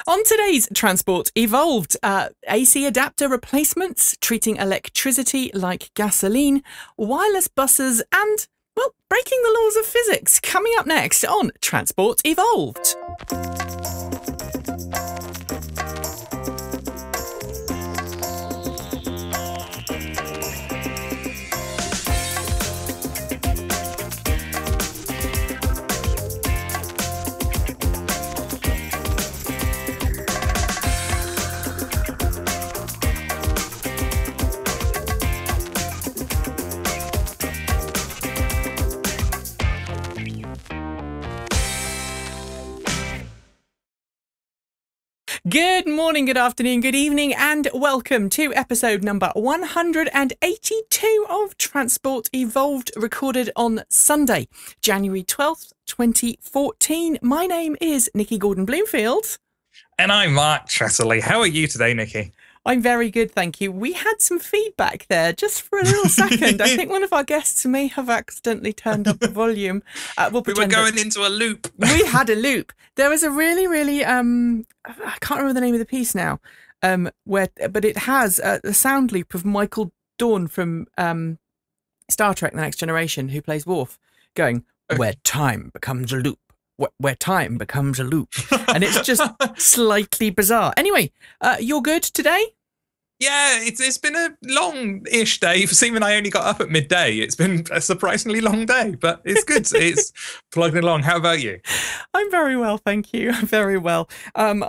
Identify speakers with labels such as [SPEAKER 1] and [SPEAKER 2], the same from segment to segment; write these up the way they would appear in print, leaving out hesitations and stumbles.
[SPEAKER 1] On today's Transport Evolved, AC adapter replacements, treating electricity like gasoline, wireless buses and, well, breaking the laws of physics. Coming up next on Transport Evolved. Good morning, good afternoon, good evening, and welcome to episode number 182 of Transport Evolved, recorded on Sunday, January 12th, 2014. My name is Nikki Gordon-Bloomfield.
[SPEAKER 2] And I'm Mark Trestley. How are you today, Nikki?
[SPEAKER 1] I'm very good, thank you. We had some feedback there just for a little second. I think one of our guests may have accidentally turned up the volume.
[SPEAKER 2] We were going into a loop.
[SPEAKER 1] We had a loop. There was a really, I can't remember the name of the piece now, but it has a sound loop of Michael Dorn from Star Trek: The Next Generation, who plays Worf, going, "Where time becomes a loop. Where time becomes a loop." And it's just slightly bizarre. Anyway, you're good today?
[SPEAKER 2] Yeah, it's been a long-ish day. Seeming I only got up at midday. It's been a surprisingly long day, but it's good. It's plugging along. How about you?
[SPEAKER 1] I'm very well, thank you. I'm very well. I'm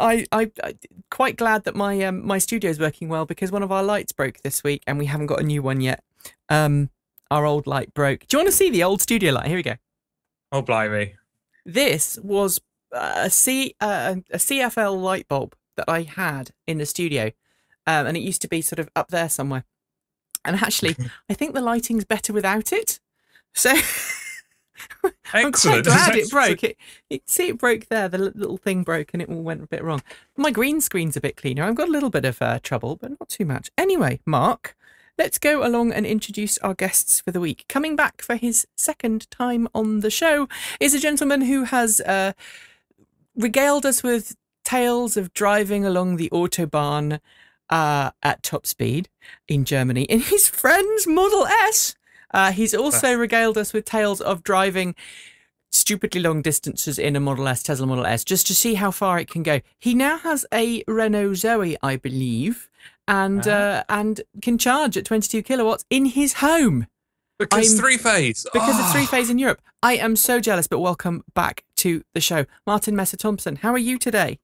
[SPEAKER 1] quite glad that my studio is working well, because one of our lights broke this week and we haven't got a new one yet. Our old light broke. Do you want to see the old studio light? Here we go.
[SPEAKER 2] Oh, blimey.
[SPEAKER 1] This was a CFL light bulb that I had in the studio. And it used to be sort of up there somewhere. And actually, I think the lighting's better without it. So I'm quite glad it broke. See, it broke there. The little thing broke and it all went a bit wrong. My green screen's a bit cleaner. I've got a little bit of trouble, but not too much. Anyway, Mark, let's go along and introduce our guests for the week. Coming back for his second time on the show is a gentleman who has regaled us with tales of driving along the Autobahn at top speed in Germany in his friend's Model S. He's also regaled us with tales of driving stupidly long distances in a Model S, Tesla Model S, just to see how far it can go. He now has a Renault Zoe, I believe, and can charge at 22 kilowatts in his home.
[SPEAKER 2] Because three-phase.
[SPEAKER 1] Because it's three-phase in Europe. I am so jealous, but welcome back to the show. Martin Messer Thomsen, how are you today?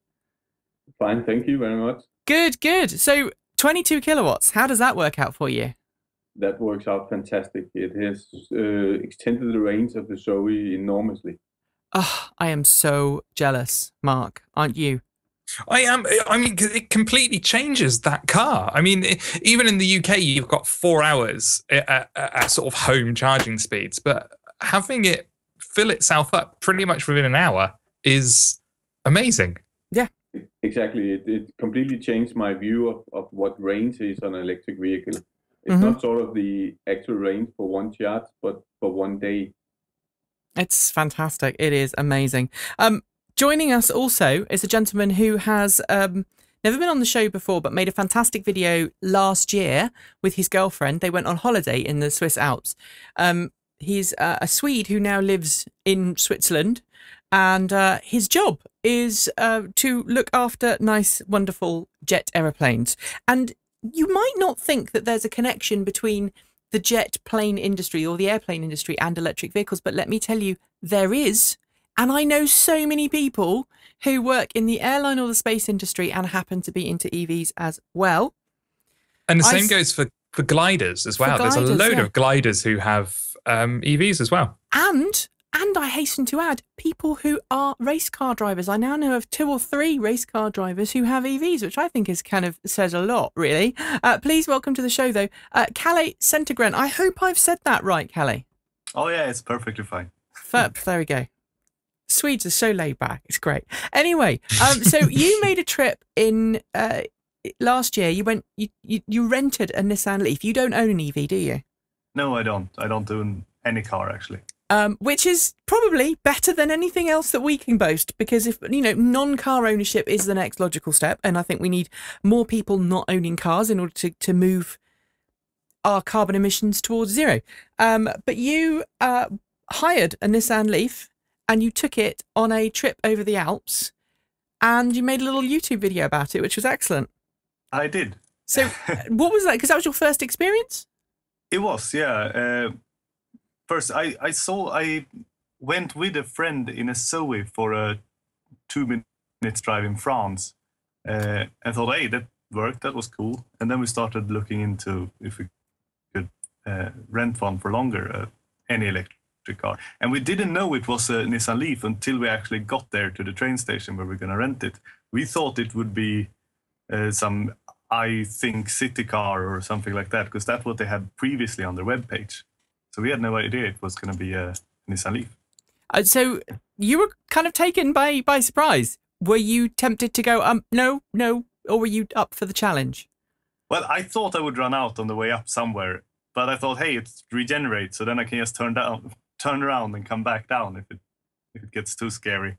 [SPEAKER 3] Fine, thank you very much.
[SPEAKER 1] Good, good. So 22 kilowatts, how does that work out for you?
[SPEAKER 3] That works out fantastic. It has extended the range of the Zoe enormously.
[SPEAKER 1] Oh, I am so jealous, Mark, aren't you?
[SPEAKER 2] I am. I mean, it completely changes that car. I mean, even in the UK, you've got 4 hours at sort of home charging speeds, but having it fill itself up pretty much within an hour is amazing.
[SPEAKER 1] Yeah.
[SPEAKER 3] Exactly. It completely changed my view of what range is on an electric vehicle. It's not sort of the actual range for one charge, but for one day.
[SPEAKER 1] It's fantastic. It is amazing. Joining us also is a gentleman who has never been on the show before, but made a fantastic video last year with his girlfriend. They went on holiday in the Swiss Alps. He's a Swede who now lives in Switzerland. And his job is to look after nice, wonderful jet aeroplanes. And you might not think that there's a connection between the jet plane industry or the airplane industry and electric vehicles, but let me tell you, there is. And I know so many people who work in the airline or the space industry and happen to be into EVs as well.
[SPEAKER 2] And the same goes for gliders as well. There's a load of gliders who have EVs as well.
[SPEAKER 1] And I hasten to add, people who are race car drivers. I now know of 2 or 3 race car drivers who have EVs, which I think is kind of says a lot, really. Please welcome to the show, though, Kalle Centergren. I hope I've said that right, Kalle.
[SPEAKER 4] Oh, yeah, it's perfectly fine.
[SPEAKER 1] There we go. Swedes are so laid back. It's great. Anyway, so you made a trip in last year. You went. You rented a Nissan LEAF. You don't own an EV, do you?
[SPEAKER 4] No, I don't. I don't own any car, actually.
[SPEAKER 1] which is probably better than anything else that we can boast, because if non-car ownership is the next logical step, and I think we need more people not owning cars in order to move our carbon emissions towards zero. But you hired a Nissan LEAF and you took it on a trip over the Alps, and you made a little YouTube video about it, which was excellent.
[SPEAKER 4] I did.
[SPEAKER 1] So what was that? Because that was your first experience?
[SPEAKER 4] It was, yeah. First, I went with a friend in a Zoe for a 2 minutes drive in France. I thought, hey, that worked. That was cool. And then we started looking into if we could rent one for longer, any electric car. And we didn't know it was a Nissan LEAF until we actually got there to the train station where we're going to rent it. We thought it would be some, I think, city car or something like that, because that's what they had previously on their webpage. So we had no idea it was going to be a Nissan LEAF.
[SPEAKER 1] So you were kind of taken by surprise. Were you tempted to go, no, or were you up for the challenge?
[SPEAKER 4] Well, I thought I would run out on the way up somewhere, but I thought, hey, it regenerates, so then I can just turn around and come back down if it gets too scary.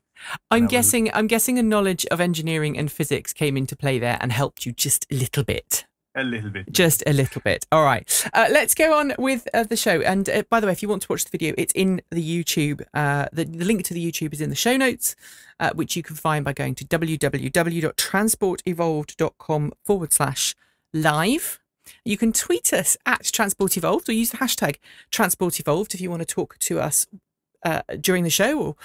[SPEAKER 4] I'm guessing
[SPEAKER 1] a knowledge of engineering and physics came into play there and helped you just a little bit.
[SPEAKER 4] A little bit.
[SPEAKER 1] Just a little bit. All right. Let's go on with the show. And by the way, if you want to watch the video, it's in the YouTube. The link to the YouTube is in the show notes, which you can find by going to www.transportevolved.com/live. You can tweet us at transportevolved or use the hashtag transportevolved if you want to talk to us during the show, or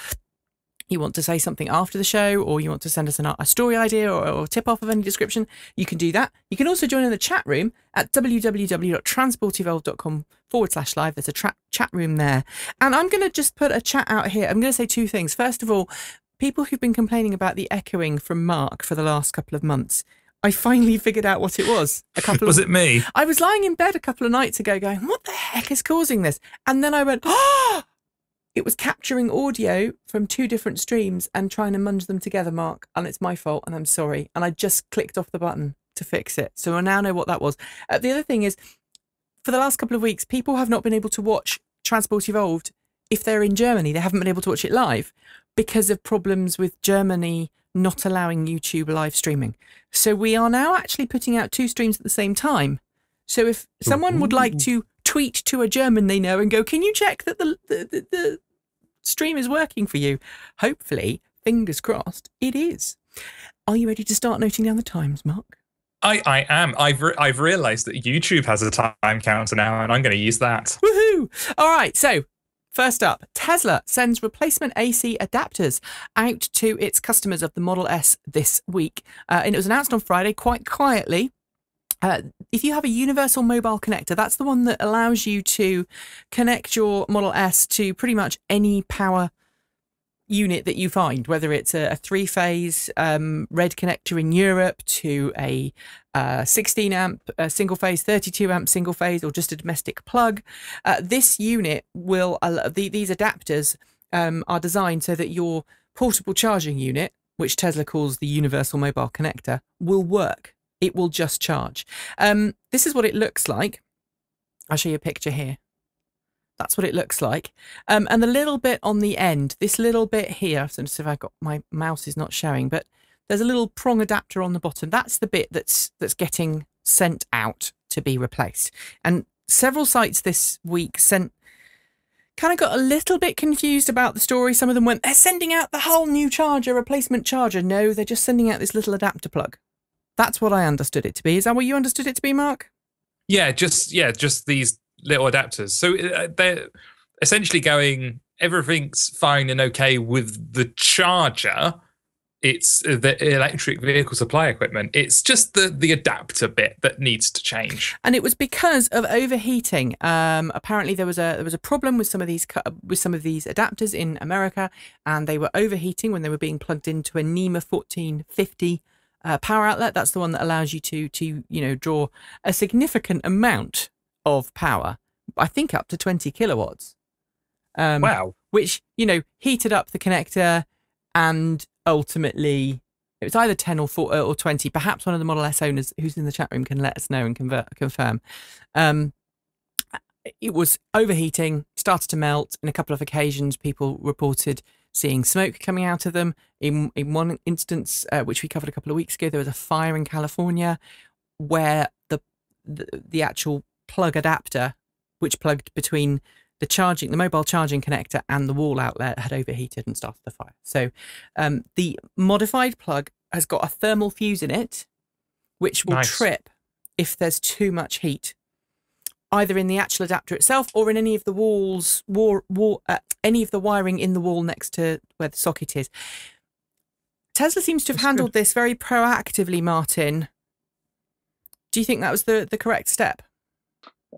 [SPEAKER 1] you want to say something after the show, or you want to send us a story idea or tip off of any description, you can do that. You can also join in the chat room at www.transportevolved.com/live. There's a chat room there. And I'm going to just put a chat out here. I'm going to say two things. First of all, people who've been complaining about the echoing from Mark for the last couple of months, I finally figured out what it was.
[SPEAKER 2] Was it me?
[SPEAKER 1] I was lying in bed a couple of nights ago going, what the heck is causing this? And then I went, oh! It was capturing audio from two different streams and trying to munge them together, Mark. And it's my fault, and I'm sorry. And I just clicked off the button to fix it. So I now know what that was. The other thing is, for the last couple of weeks, people have not been able to watch Transport Evolved if they're in Germany. They haven't been able to watch it live because of problems with Germany not allowing YouTube live streaming. So we are now actually putting out two streams at the same time. So if someone would like to tweet to a German they know and go, can you check that the stream is working for you? Hopefully, fingers crossed, it is. Are you ready to start noting down the times, Mark?
[SPEAKER 2] I am. I've realised that YouTube has a time counter now, and I'm going to use that.
[SPEAKER 1] Woohoo! All right, so first up, Tesla sends replacement AC adapters out to its customers of the Model S this week. And it was announced on Friday quite quietly. If you have a universal mobile connector, that's the one that allows you to connect your Model S to pretty much any power unit that you find, whether it's a three-phase red connector in Europe to a 16 amp single phase, 32 amp single phase, or just a domestic plug. This unit will these adapters are designed so that your portable charging unit, which Tesla calls the universal mobile connector, will work. It will just charge. This is what it looks like. I'll show you a picture here. That's what it looks like. And the little bit on the end, this little bit here, so if I've got, my mouse is not showing, but there's a little prong adapter on the bottom. That's the bit that's getting sent out to be replaced. And several sites this week kind of got a little bit confused about the story. Some of them went, they're sending out the whole new charger, replacement charger. No, they're just sending out this little adapter plug. That's what I understood it to be. Is that what you understood it to be, Mark?
[SPEAKER 2] Yeah, just these little adapters. So they're essentially going, everything's fine and okay with the charger. It's the electric vehicle supply equipment. It's just the adapter bit that needs to change. And
[SPEAKER 1] it was because of overheating. Apparently there was a problem with some of these adapters in America, and they were overheating when they were being plugged into a NEMA 1450 power outlet. That's the one that allows you to draw a significant amount of power. I think up to 20 kilowatts.
[SPEAKER 2] Wow.
[SPEAKER 1] Which heated up the connector, and ultimately it was either 10 or 20. Perhaps one of the Model S owners who's in the chat room can let us know and confirm. It was overheating started to melt. In a couple of occasions, people reported seeing smoke coming out of them. In one instance, which we covered a couple of weeks ago, there was a fire in California where the actual plug adapter, which plugged between the mobile charging connector and the wall outlet, had overheated and started the fire. So the modified plug has got a thermal fuse in it, which will trip if there's too much heat, either in the actual adapter itself or in any of the walls, any of the wiring in the wall next to where the socket is. Tesla seems to have handled this very proactively, Martin. Do you think that was the correct step?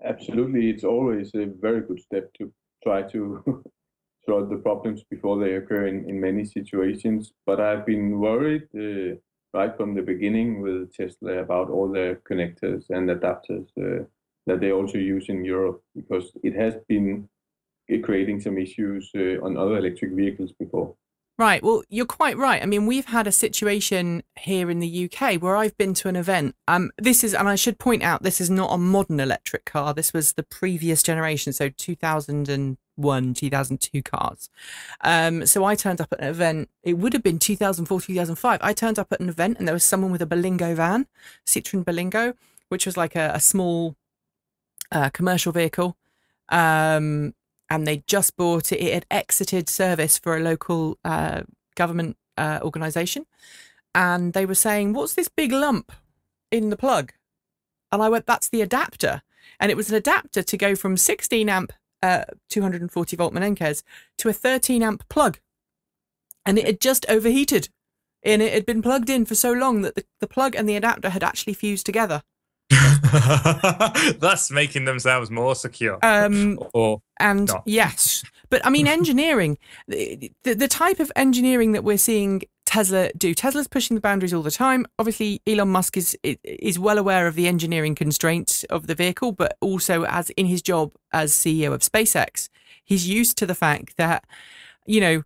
[SPEAKER 3] Absolutely. It's always a very good step to try to solve the problems before they occur in many situations. But I've been worried right from the beginning with Tesla about all their connectors and adapters that they also use in Europe, because it has been creating some issues on other electric vehicles before.
[SPEAKER 1] Right. Well, you're quite right. I mean, we've had a situation here in the UK where I've been to an event. This is, and I should point out, this is not a modern electric car. This was the previous generation, so 2001, 2002 cars. So I turned up at an event. It would have been 2004, 2005. I turned up at an event and there was someone with a Berlingo van, Citroen Berlingo, which was like a small commercial vehicle. And they just bought it. It had exited service for a local government organisation. And they were saying, what's this big lump in the plug? And I went, that's the adapter. And it was an adapter to go from 16 amp 240 volt Menenkes to a 13 amp plug. And it had just overheated. And it had been plugged in for so long that the plug and the adapter had actually fused together.
[SPEAKER 2] Thus making themselves more secure.
[SPEAKER 1] Yes, but I mean, engineering, the type of engineering that we're seeing Tesla do. Tesla's pushing the boundaries all the time. Obviously, Elon Musk is well aware of the engineering constraints of the vehicle, but also as in his job as CEO of SpaceX, he's used to the fact that, you know,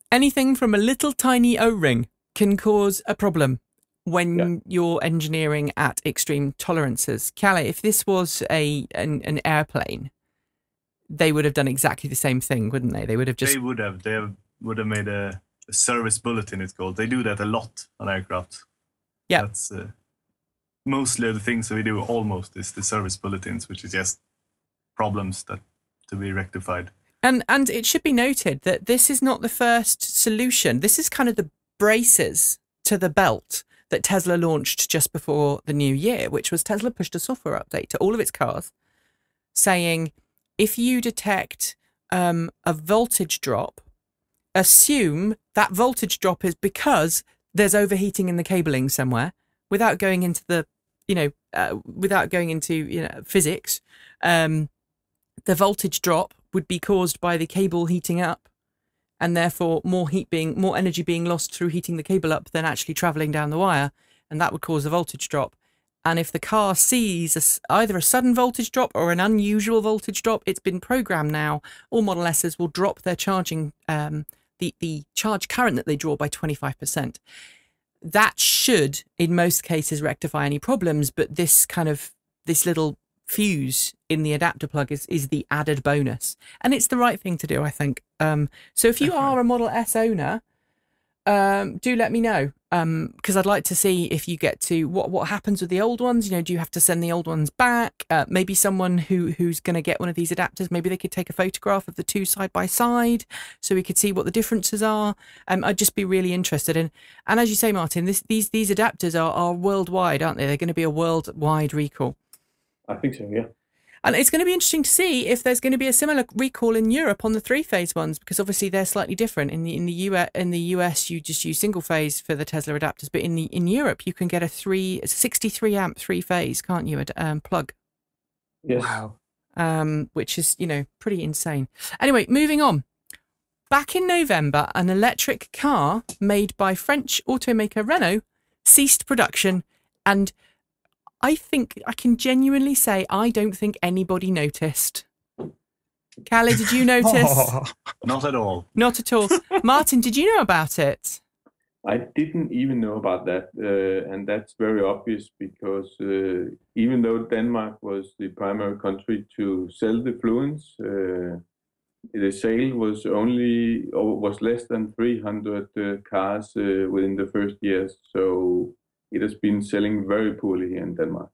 [SPEAKER 1] anything from a little tiny O-ring can cause a problem when you're engineering at extreme tolerances. Kalle, if this was an airplane, they would have done exactly the same thing, wouldn't they? They would have just...
[SPEAKER 4] They would have made a service bulletin, it's called. They do that a lot on aircraft.
[SPEAKER 1] Yeah.
[SPEAKER 4] That's mostly the things that we do almost is the service bulletins, which is just problems that to be rectified.
[SPEAKER 1] And it should be noted that this is not the first solution. This is kind of the braces to the belt that Tesla launched just before the new year, which was Tesla pushed a software update to all of its cars saying, if you detect a voltage drop, assume that voltage drop is because there's overheating in the cabling somewhere, without going into the, physics. The voltage drop would be caused by the cable heating up, and therefore more energy being lost through heating the cable up than actually traveling down the wire, and that would cause a voltage drop. And if the car sees either a sudden voltage drop or an unusual voltage drop, it's been programmed now. All Model S's will drop their charging, the charge current that they draw by 25%. That should, in most cases, rectify any problems, but this little fuse in the adapter plug is the added bonus, and it's the right thing to do, I think. So if you are a Model S owner, do let me know, because I'd like to see if you get to what happens with the old ones. You know, do you have to send the old ones back? Maybe someone who's going to get one of these adapters, maybe they could take a photograph of the two side by side so we could see what the differences are. I'd just be really interested in. And as you say, Martin, these adapters are worldwide, aren't they? They're going to be a worldwide recall.
[SPEAKER 3] I think so, yeah.
[SPEAKER 1] And it's going to be interesting to see if there's going to be a similar recall in Europe on the three-phase ones, because obviously they're slightly different. In the US, you just use single-phase for the Tesla adapters, but in Europe, you can get a 63 amp three-phase, can't you? Plug.
[SPEAKER 3] Yes.
[SPEAKER 1] Wow. Which is pretty insane. Anyway, moving on. Back in November, an electric car made by French automaker Renault ceased production, and I think I can genuinely say I don't think anybody noticed. Kalle, did you notice?
[SPEAKER 4] Not at all.
[SPEAKER 1] Not at all. Martin, did you know about it?
[SPEAKER 3] I didn't even know about that, and that's very obvious because even though Denmark was the primary country to sell the Fluence, the sale was less than 300 cars within the first years. So it has been selling very poorly here in Denmark.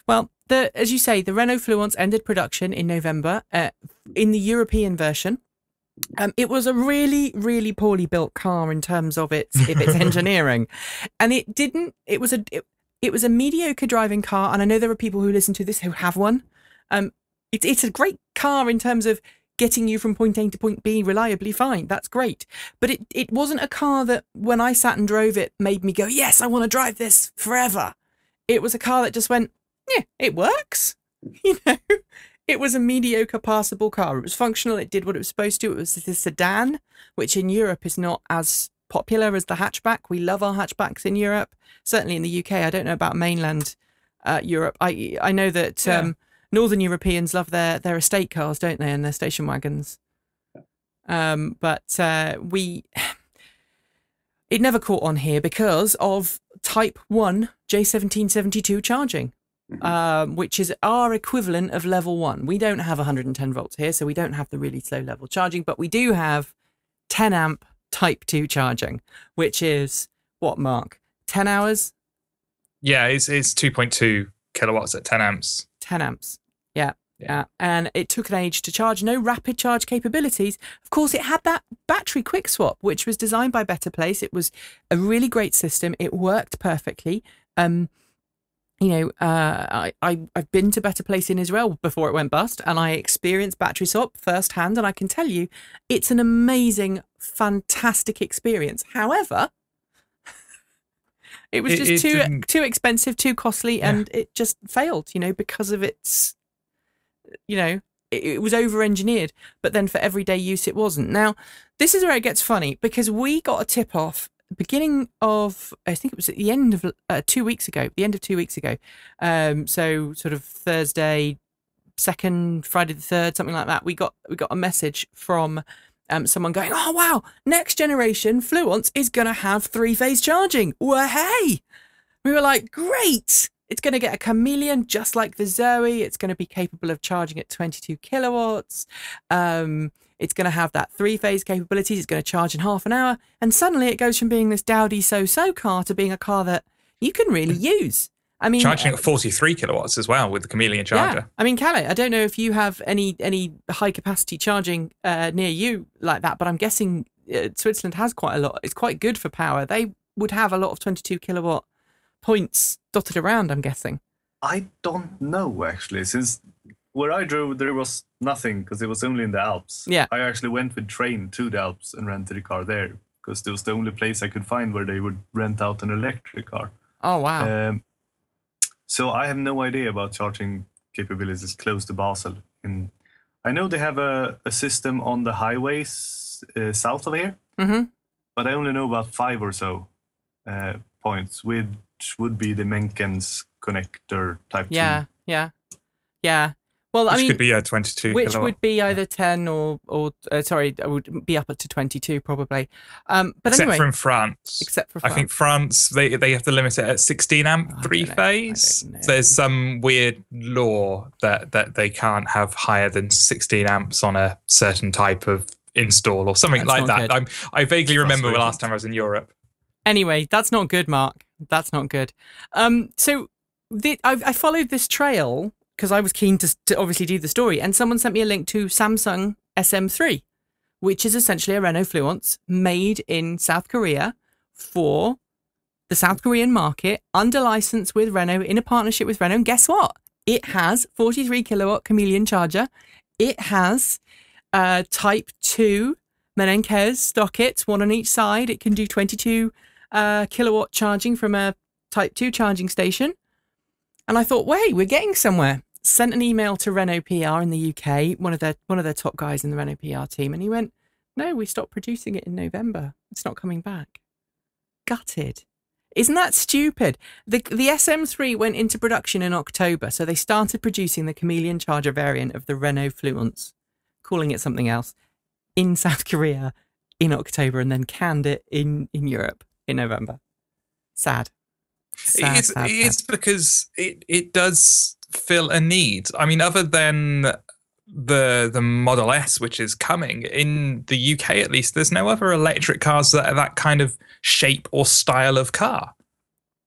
[SPEAKER 1] Well, as you say, the Renault Fluance ended production in November in the European version. It was a really, really poorly built car in terms of its engineering, and it was a mediocre driving car. And I know there are people who listen to this who have one. It's a great car in terms of getting you from point A to point B reliably fine. That's great. But it wasn't a car that when I sat and drove it made me go, yes, I want to drive this forever. It was a car that just went, yeah, it works. You know, it was a mediocre passable car. It was functional. It did what it was supposed to. It was a sedan, which in Europe is not as popular as the hatchback. We love our hatchbacks in Europe. Certainly in the UK. I don't know about mainland Europe. I know that Northern Europeans love their estate cars, don't they, and their station wagons. But it never caught on here because of Type 1 J1772 charging, which is our equivalent of level 1. We don't have 110 volts here, so we don't have the really slow level charging, but we do have 10 amp Type 2 charging, which is what, Mark? 10 hours?
[SPEAKER 2] Yeah, it's 2.2 kilowatts at 10 amps.
[SPEAKER 1] 10 amps. Yeah. And it took an age to charge. No rapid charge capabilities. Of course, it had that battery quick swap, which was designed by Better Place. It was a really great system. It worked perfectly. I've been to Better Place in Israel before it went bust, and I experienced battery swap firsthand. And I can tell you, it's an amazing, fantastic experience. However, it was just too expensive, too costly, and it just failed, because of its, it was over-engineered, but then for everyday use it wasn't. Now, this is where it gets funny, because we got a tip-off beginning of, I think it was at the end of 2 weeks ago, so sort of Thursday, Friday the 3rd, something like that. We got a message from someone going, oh, wow, next generation Fluance is going to have 3-phase charging. Well, hey! We were like, great! It's going to get a chameleon just like the Zoe. It's going to be capable of charging at 22 kilowatts. It's going to have that 3-phase capabilities. It's going to charge in half an hour. And suddenly it goes from being this dowdy so-so car to being a car that you can really use. I mean,
[SPEAKER 2] charging at 43 kilowatts as well with the chameleon charger.
[SPEAKER 1] Yeah. I mean, Kalle, I don't know if you have any high capacity charging near you like that, but I'm guessing Switzerland has quite a lot. It's quite good for power. They would have a lot of 22 kilowatt points dotted around, I'm guessing.
[SPEAKER 4] I don't know, actually, since where I drove there was nothing because it was only in the Alps.
[SPEAKER 1] Yeah.
[SPEAKER 4] I actually went with train to the Alps and rented a car there because it was the only place I could find where they would rent out an electric car.
[SPEAKER 1] Oh, wow.
[SPEAKER 4] So I have no idea about charging capabilities close to Basel. I know they have a system on the highways south of here, but I only know about 5 or so points, which would be the Menkens connector type 2.
[SPEAKER 1] Yeah. Well,
[SPEAKER 2] which could be 22
[SPEAKER 1] which
[SPEAKER 2] kilowatt.
[SPEAKER 1] Would be either 10 or it would be up to 22 probably. But
[SPEAKER 2] except
[SPEAKER 1] anyway,
[SPEAKER 2] for in France.
[SPEAKER 1] Except for France.
[SPEAKER 2] I think France, they have to limit it at 16 amp 3-phase. There's some weird law that they can't have higher than 16 amps on a certain type of install or something like that. I vaguely remember the last time I was in Europe.
[SPEAKER 1] Anyway, that's not good, Mark. That's not good. So I followed this trail because I was keen to obviously do the story, and someone sent me a link to Samsung SM3, which is essentially a Renault Fluance made in South Korea for the South Korean market, under license with Renault, in a partnership with Renault. And guess what? It has 43 kilowatt chameleon charger. It has Type 2 Menenkes sockets, one on each side. It can do 22 kilowatt charging from a Type 2 charging station. And I thought, wait, we're getting somewhere. Sent an email to Renault PR in the UK, one of their top guys in the Renault PR team, and he went, no, we stopped producing it in November. It's not coming back. Gutted. Isn't that stupid? The SM3 went into production in October, so they started producing the chameleon charger variant of the Renault Fluance, calling it something else, in South Korea in October, and then canned it in Europe in November. Sad. Sad, sad, sad.
[SPEAKER 2] It's because it does fill a need. I mean, other than the Model S, which is coming in the UK, at least, there's no other electric cars that are that kind of shape or style of car.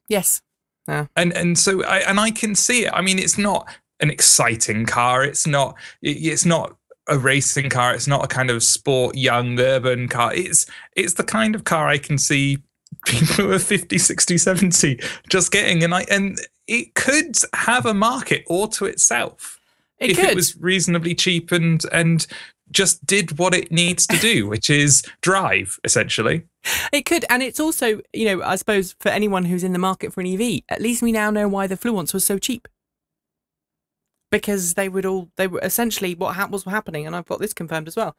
[SPEAKER 1] Yes. Yeah.
[SPEAKER 2] And so I can see it. I mean, it's not an exciting car. It's not a racing car. It's not a kind of sport, young, urban car. It's the kind of car I can see people who are 50, 60, 70 just getting. And it could have a market all to itself if it was reasonably cheap and just did what it needs to do, which is drive, essentially.
[SPEAKER 1] It could. And it's also, you know, I suppose for anyone who's in the market for an EV, at least we now know why the Fluance was so cheap. Because they were essentially what was happening, and I've got this confirmed as well,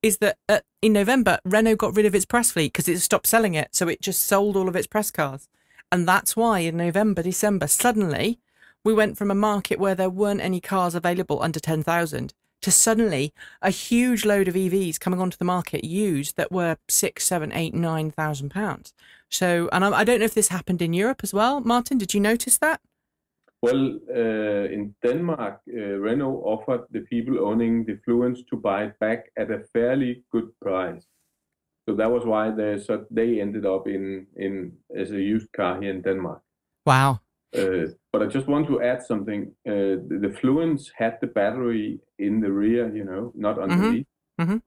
[SPEAKER 1] is that in November, Renault got rid of its press fleet because it stopped selling it. So it just sold all of its press cars. And that's why in November, December, suddenly we went from a market where there weren't any cars available under 10,000 to suddenly a huge load of EVs coming onto the market used that were £6,000, £7,000, £8,000, £9,000. So, and I don't know if this happened in Europe as well. Martin, did you notice that?
[SPEAKER 3] Well, in Denmark, Renault offered the people owning the Fluance to buy it back at a fairly good price. So that was why they ended up in as a used car here in Denmark.
[SPEAKER 1] Wow.
[SPEAKER 3] But I just want to add something. The Fluance had the battery in the rear, you know, not underneath.
[SPEAKER 1] Mm-hmm.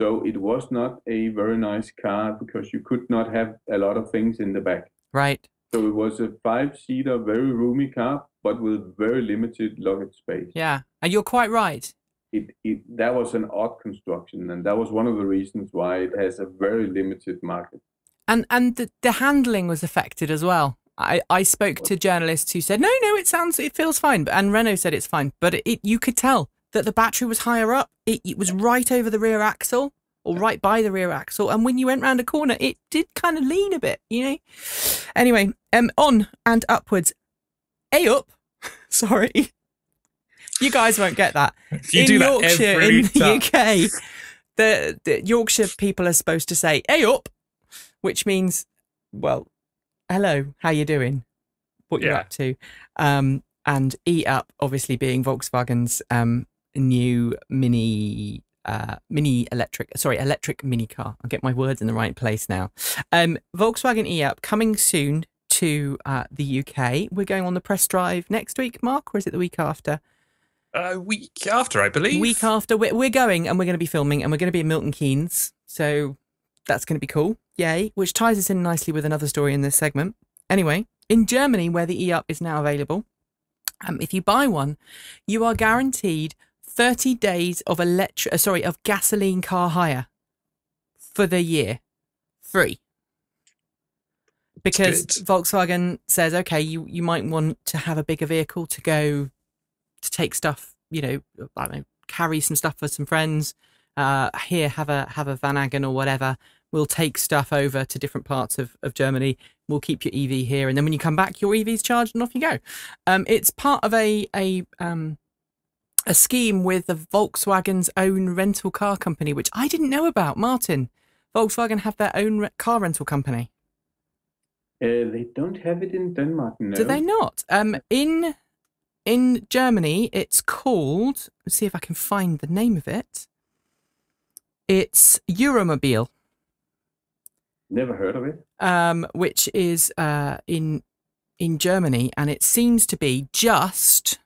[SPEAKER 3] So it was not a very nice car because you could not have a lot of things in the back.
[SPEAKER 1] Right.
[SPEAKER 3] So it was a 5-seater, very roomy car, but with very limited luggage space.
[SPEAKER 1] Yeah, and you're quite right.
[SPEAKER 3] That was an odd construction, and that was one of the reasons why it has a very limited market.
[SPEAKER 1] And the handling was affected as well. I spoke to journalists who said, no, it feels fine. And Renault said it's fine. But you could tell that the battery was higher up. It was right over the rear axle or right by the rear axle. And when you went round a corner, it did kind of lean a bit, you know. Anyway, on and upwards. E-up. Sorry. You guys won't get that.
[SPEAKER 2] You do that
[SPEAKER 1] Yorkshire,
[SPEAKER 2] every
[SPEAKER 1] in the
[SPEAKER 2] time.
[SPEAKER 1] UK, the Yorkshire people are supposed to say E-up, which means, well, hello, how you doing? What you're up to? And E-up, obviously being Volkswagen's new electric mini car. I'll get my words in the right place now. Volkswagen E-up coming soon to the UK. We're going on the press drive next week, Mark, or is it the week after?
[SPEAKER 2] Week after, I believe.
[SPEAKER 1] Week after. We're going, and we're going to be filming, and we're going to be in Milton Keynes. So that's going to be cool. Yay. Which ties us in nicely with another story in this segment. Anyway, in Germany, where the E-up is now available, if you buy one, you are guaranteed 30 days of gasoline car hire for the year. Free. Because Volkswagen says, okay, you might want to have a bigger vehicle to go to take stuff, you know, I don't know, carry some stuff for some friends. Here, have a Van Agen or whatever. We'll take stuff over to different parts of Germany. We'll keep your EV here, and then when you come back, your EV's charged and off you go. It's part of a scheme with the Volkswagen's own rental car company, which I didn't know about. Martin, Volkswagen have their own car rental company.
[SPEAKER 3] They don't have it in Denmark, no.
[SPEAKER 1] Do they not? In Germany, it's called, let's see if I can find the name of it. It's Euromobile.
[SPEAKER 3] Never heard of it.
[SPEAKER 1] Which is in Germany, and it seems to be just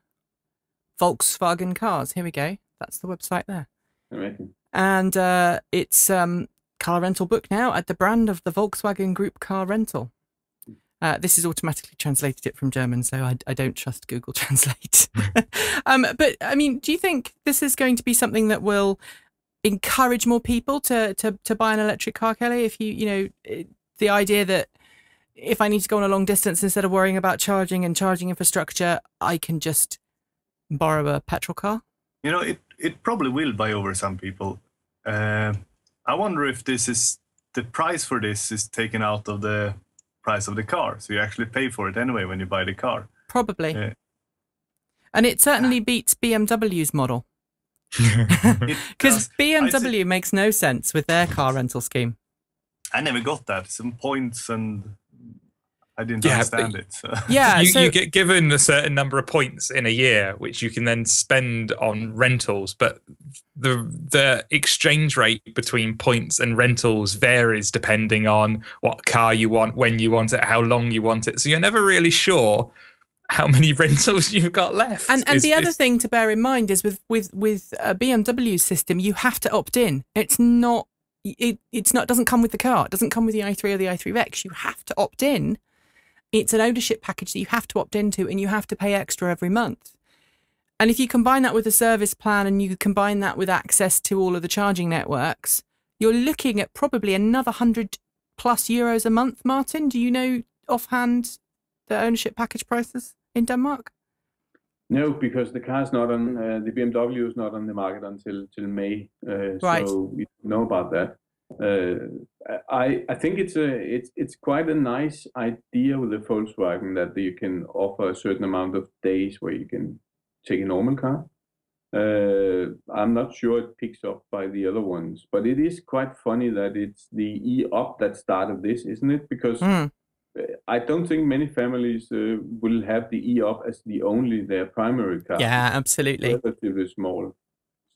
[SPEAKER 1] Volkswagen cars. Here we go. That's the website there.
[SPEAKER 3] Amazing.
[SPEAKER 1] And it's car rental book now at the brand of the Volkswagen Group Car Rental. This is automatically translated it from German, so I don't trust Google Translate. But I mean, do you think this is going to be something that will encourage more people to buy an electric car, Kelly? If you know, the idea that if I need to go on a long distance, instead of worrying about charging and charging infrastructure, I can just borrow a petrol car?
[SPEAKER 4] You know, it probably will buy over some people. I wonder if the price for this is taken out of the price of the car, so you actually pay for it anyway when you buy the car.
[SPEAKER 1] Probably. And it certainly beats BMW's model. Because BMW makes no sense with their car rental scheme.
[SPEAKER 4] I never got that. Some points, and I didn't understand it. So.
[SPEAKER 1] Yeah,
[SPEAKER 2] you get given a certain number of points in a year, which you can then spend on rentals. But the exchange rate between points and rentals varies depending on what car you want, when you want it, how long you want it. So you're never really sure how many rentals you've got left.
[SPEAKER 1] And the other thing to bear in mind is with a BMW system, you have to opt in. It's not it doesn't come with the car. It doesn't come with the i3 or the i3 Rex. You have to opt in. It's an ownership package that you have to opt into, and you have to pay extra every month. And if you combine that with a service plan, and you combine that with access to all of the charging networks, you're looking at probably another €100+ a month. Martin, do you know offhand the ownership package prices in Denmark?
[SPEAKER 3] No, because the car's not on the BMW is not on the market until May,
[SPEAKER 1] Right.
[SPEAKER 3] so we don't know about that. I think it's quite a nice idea with the Volkswagen that you can offer a certain amount of days where you can take a normal car. I'm not sure it picks up by the other ones, but it is quite funny that it's the E-up that started this, isn't it? Because I don't think many families will have the E-up as their primary car.
[SPEAKER 1] Yeah, absolutely.
[SPEAKER 3] It's relatively small.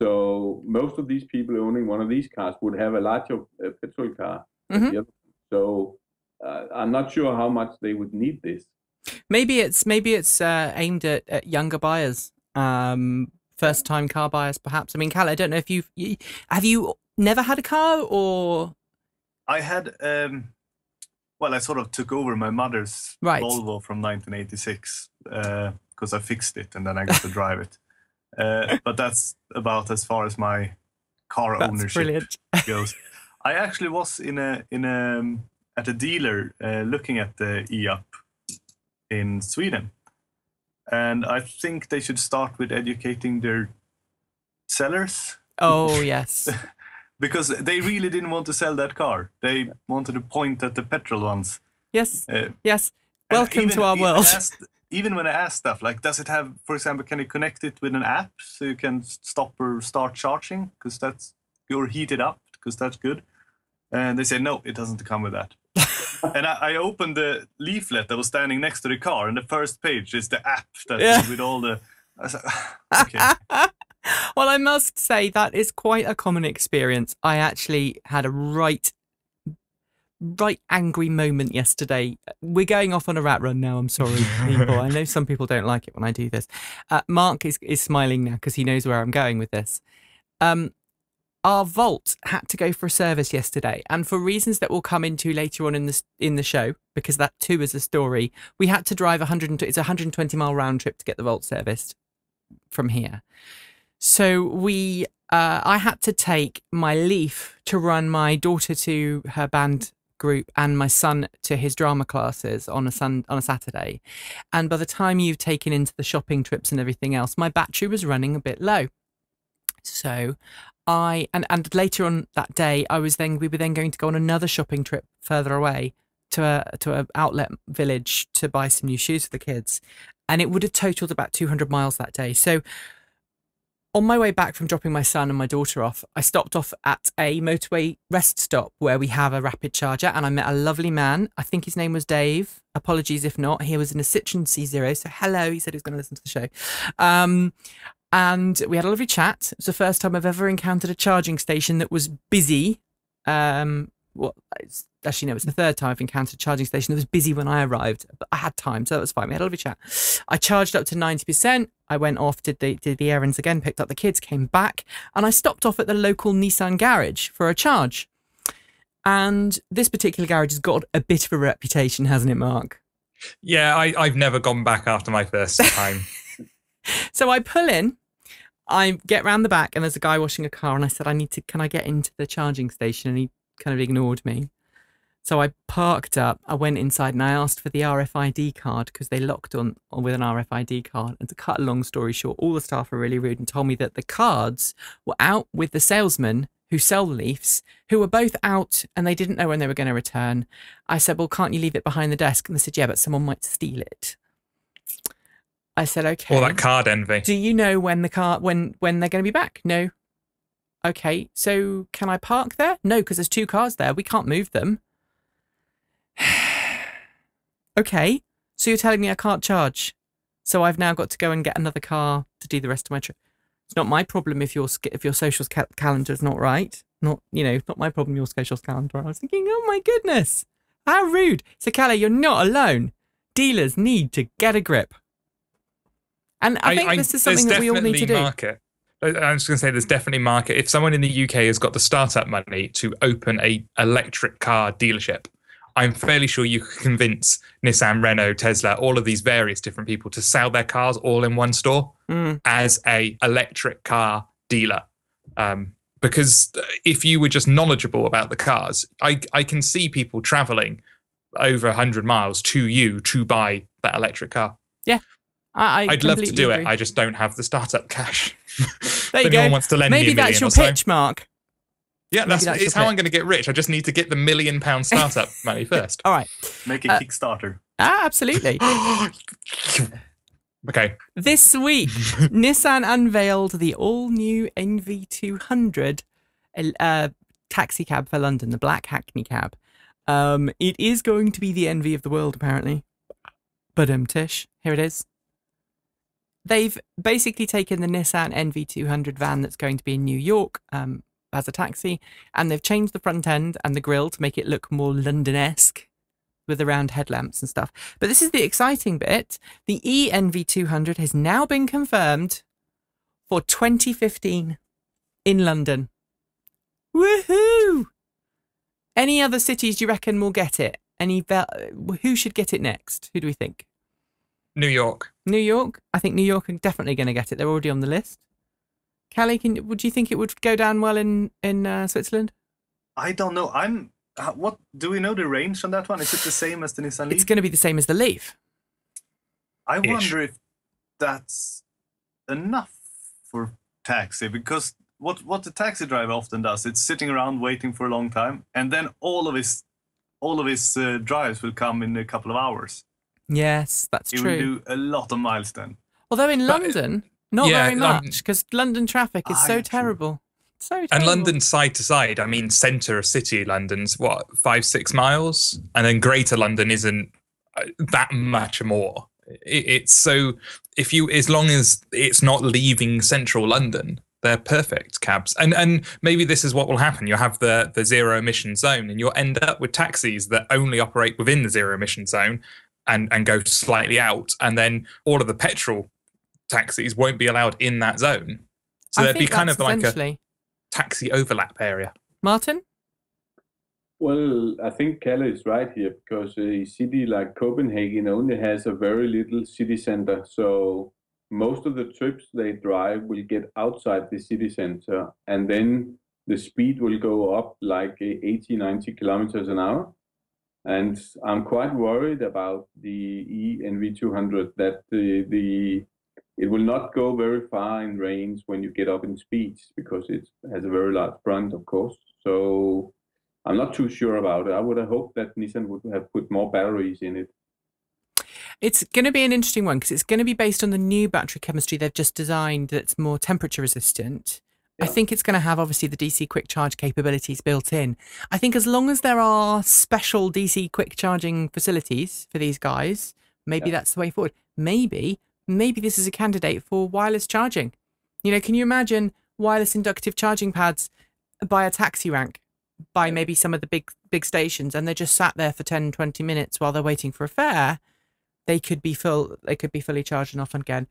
[SPEAKER 3] So most of these people owning one of these cars would have a larger petrol car. Than the other. So I'm not sure how much they would need this.
[SPEAKER 1] Maybe it's aimed at younger buyers, first-time car buyers, perhaps. I mean, Kalle, I don't know if have you never had a car, or
[SPEAKER 4] I had. Well, I sort of took over my mother's Volvo from 1986 because I fixed it and then I got to drive it. But that's about as far as my car ownership goes. I actually was at a dealer looking at the E-up in Sweden, and I think they should start with educating their sellers.
[SPEAKER 1] Oh yes.
[SPEAKER 4] Because they really didn't want to sell that car. They wanted to point at the petrol ones.
[SPEAKER 1] Yes, yes. Welcome to our world.
[SPEAKER 4] Even when I asked stuff like, does it have, for example, can you connect it with an app so you can stop or start charging? Because you're heated up, because that's good. And they said, no, it doesn't come with that. And I opened the leaflet that was standing next to the car, and the first page is the app with all the... I was like, okay.
[SPEAKER 1] Well, I must say that is quite a common experience. I actually had a right angry moment yesterday. We're going off on a rat run now. I'm sorry, people. I know some people don't like it when I do this. Mark is smiling now because he knows where I'm going with this. Our Volt had to go for a service yesterday, and for reasons that we'll come into later on in the show, because that too is a story, we had to drive it's a 120-mile round trip to get the Volt serviced from here. So I had to take my Leaf to run my daughter to her band group and my son to his drama classes on a Saturday. And by the time you've taken into the shopping trips and everything else, my battery was running a bit low. So and later on that day, we were then going to go on another shopping trip further away to a outlet village to buy some new shoes for the kids. And it would have totaled about 200 miles that day. So on my way back from dropping my son and my daughter off, I stopped off at a motorway rest stop where we have a rapid charger, and I met a lovely man. I think his name was Dave. Apologies if not. He was in a Citroen C0. So hello, he said he was going to listen to the show. And we had a lovely chat. It was the first time I've ever encountered a charging station that was busy. Actually, no, it's the third time I've encountered a charging station that was busy when I arrived, but I had time, so that was fine. We had a lovely chat. I charged up to 90%. I went off, did the errands again, picked up the kids, came back, and I stopped off at the local Nissan garage for a charge. And this particular garage has got a bit of a reputation, hasn't it, Mark?
[SPEAKER 2] Yeah, I've never gone back after my first time.
[SPEAKER 1] So I pull in, I get round the back, and there's a guy washing a car, and I said, can I get into the charging station? And he kind of ignored me. So I parked up, I went inside, and I asked for the RFID card because they locked on with an RFID card. And to cut a long story short, all the staff were really rude and told me that the cards were out with the salesmen who sell Leafs, who were both out and they didn't know when they were going to return. I said, well, can't you leave it behind the desk? And they said, yeah, but someone might steal it. I said, okay.
[SPEAKER 2] All that card envy.
[SPEAKER 1] Do you know when they're going to be back? No. Okay, so can I park there? No, because there's two cars there. We can't move them. Okay, so you're telling me I can't charge. So I've now got to go and get another car to do the rest of my trip. It's not my problem if your social calendar is not right. Not my problem. Your social calendar. I was thinking, oh my goodness, how rude. So Kalle, you're not alone. Dealers need to get a grip. And I think this is something that we all need to do.
[SPEAKER 2] Market. I'm just going to say there's definitely market. If someone in the UK has got the startup money to open a electric car dealership, I'm fairly sure you could convince Nissan, Renault, Tesla, all of these various different people to sell their cars all in one store as a electric car dealer. Because if you were just knowledgeable about the cars, I can see people traveling over 100 miles to you to buy that electric car.
[SPEAKER 1] Yeah.
[SPEAKER 2] I'd love to do it. I just don't have the startup cash.
[SPEAKER 1] There you
[SPEAKER 2] anyone
[SPEAKER 1] go.
[SPEAKER 2] wants to lend
[SPEAKER 1] Maybe
[SPEAKER 2] me $1 million
[SPEAKER 1] that's your pitch, Mark.
[SPEAKER 2] Yeah, it's how I'm going to get rich. I just need to get the £1 million startup money first.
[SPEAKER 1] All right.
[SPEAKER 4] Make a Kickstarter.
[SPEAKER 1] Absolutely.
[SPEAKER 2] Okay.
[SPEAKER 1] This week, Nissan unveiled the all-new NV200 taxi cab for London, the black Hackney cab. It is going to be the envy of the world, apparently. But Tish, here it is. They've basically taken the Nissan NV200 van that's going to be in New York as a taxi, and they've changed the front end and the grille to make it look more London-esque with the round headlamps and stuff. But this is the exciting bit. The eNV200 has now been confirmed for 2015 in London. Woohoo! Any other cities do you reckon will get it? Who should get it next? Who do we think?
[SPEAKER 2] New York.
[SPEAKER 1] New York? I think New York are definitely going to get it. They're already on the list. Kalle, would you think it would go down well in Switzerland?
[SPEAKER 4] I don't know. What do we know the range on that one? Is it the same as the Nissan LEAF?
[SPEAKER 1] It's going to be the same as the LEAF.
[SPEAKER 4] I wonder if that's enough for taxi, because what the taxi driver often does, it's sitting around waiting for a long time, and then all of his drives will come in a couple of hours.
[SPEAKER 1] Yes, that's true.
[SPEAKER 4] He will do a lot of miles then.
[SPEAKER 1] Although in London, not very much, because London traffic is so terrible. So terrible.
[SPEAKER 2] And London side to side, I mean, centre of city London's 5-6 miles, and then Greater London isn't that much more. It's so as long as it's not leaving central London, they're perfect cabs. And maybe this is what will happen. You'll have the zero emission zone, and you'll end up with taxis that only operate within the zero emission zone and go slightly out, and then all of the petrol taxis won't be allowed in that zone. So there'd be kind of like a taxi overlap area.
[SPEAKER 1] Martin?
[SPEAKER 3] Well, I think Kalle is right here, because a city like Copenhagen only has a very little city center. So most of the trips they drive will get outside the city center, and then the speed will go up like 80, 90 kilometers an hour. And I'm quite worried about the eNV200 that it will not go very far in range when you get up in speeds, because it has a very large front, of course. So I'm not too sure about it. I would have hoped that Nissan would have put more batteries in it.
[SPEAKER 1] It's going to be an interesting one, because it's going to be based on the new battery chemistry they've just designed that's more temperature resistant. I think it's going to have, obviously, the DC quick charge capabilities built in. I think as long as there are special DC quick charging facilities for these guys, maybe that's the way forward. Maybe this is a candidate for wireless charging. You know, can you imagine wireless inductive charging pads by a taxi rank, by maybe some of the big stations, and they're just sat there for 10, 20 minutes while they're waiting for a fare? They could be fully charged and off again.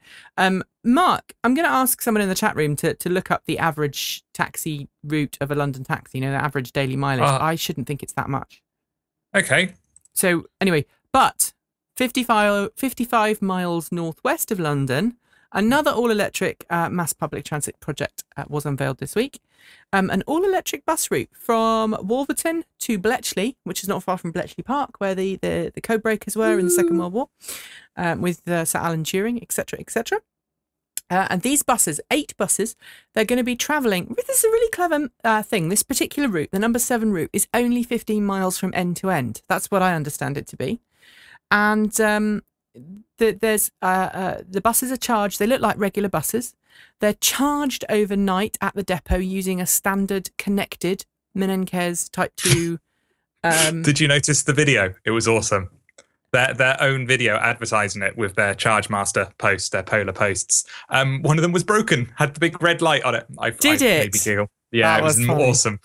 [SPEAKER 1] Mark, I'm going to ask someone in the chat room to look up the average taxi route of a London taxi, the average daily mileage. I shouldn't think it's that much.
[SPEAKER 2] Okay.
[SPEAKER 1] So anyway, but 55 miles northwest of London, another all-electric mass public transit project was unveiled this week. An all-electric bus route from Wolverton to Bletchley, which is not far from Bletchley Park, where the code breakers were in the Second World War, with Sir Alan Turing, etc., etc. And these buses, 8 buses, they're going to be travelling. This is a really clever thing. This particular route, the number 7 route, is only 15 miles from end to end. That's what I understand it to be. And the buses are charged. They look like regular buses. They're charged overnight at the depot using a standard connected Menenkes Type 2.
[SPEAKER 2] Did you notice the video? It was awesome. their own video advertising it with their Chargemaster posts, their Polar posts. One of them was broken, had the big red light on it.
[SPEAKER 1] Did it?
[SPEAKER 2] Made me giggle. Yeah,
[SPEAKER 1] That
[SPEAKER 2] it was
[SPEAKER 1] funny.
[SPEAKER 2] awesome.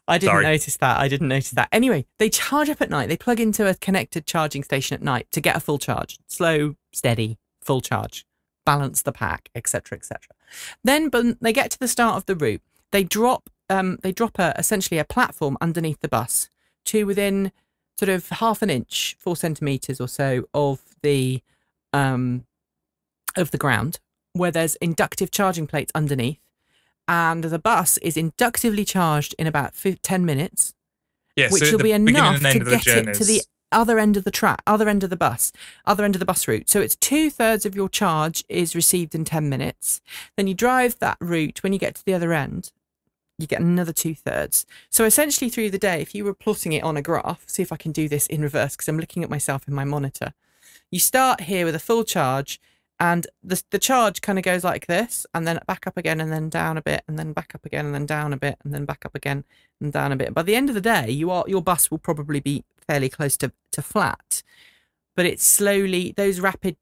[SPEAKER 1] I didn't notice that. Anyway, they charge up at night. They plug into a connected charging station at night to get a full charge. Slow, steady, full charge. Balance the pack, etc., etc. Then when they get to the start of the route, they drop essentially a platform underneath the bus to within sort of half an inch, 4 centimeters or so of the ground, where there's inductive charging plates underneath, and the bus is inductively charged in about 10 minutes, which will be enough to get it to the other end of the other end of the bus route. So it's 2/3 of your charge is received in 10 minutes. Then you drive that route. When you get to the other end, you get another 2/3. So essentially through the day, if you were plotting it on a graph, see if I can do this in reverse because I'm looking at myself in my monitor. You start here with a full charge, and the charge kind of goes like this, and then back up again, and then down a bit, and then back up again, and then down a bit, and then back up again, and down a bit. By the end of the day, your bus will probably be fairly close to flat, but it's slowly, those rapid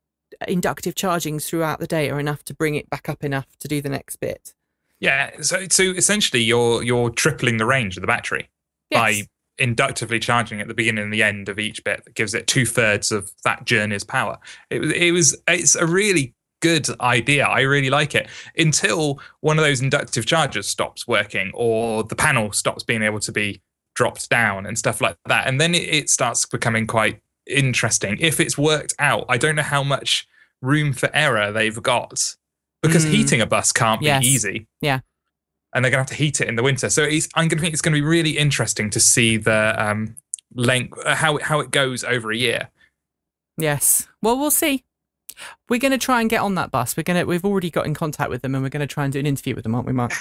[SPEAKER 1] inductive chargings throughout the day are enough to bring it back up enough to do the next bit.
[SPEAKER 2] Yeah, so essentially you're tripling the range of the battery by inductively charging at the beginning and the end of each bit. That gives it 2/3 of that journey's power. It's a really good idea. I really like it, until one of those inductive chargers stops working, or the panel stops being able to be dropped down and stuff like that, and then it starts becoming quite interesting. If it's worked out, I don't know how much room for error they've got, because heating a bus can't be easy.
[SPEAKER 1] Yeah.
[SPEAKER 2] And they're going to have to heat it in the winter. So I'm going to think it's going to be really interesting to see the length, how it goes over a year.
[SPEAKER 1] Yes. Well, we'll see. We're going to try and get on that bus. We've already got in contact with them, and we're going to try and do an interview with them, aren't we, Mark?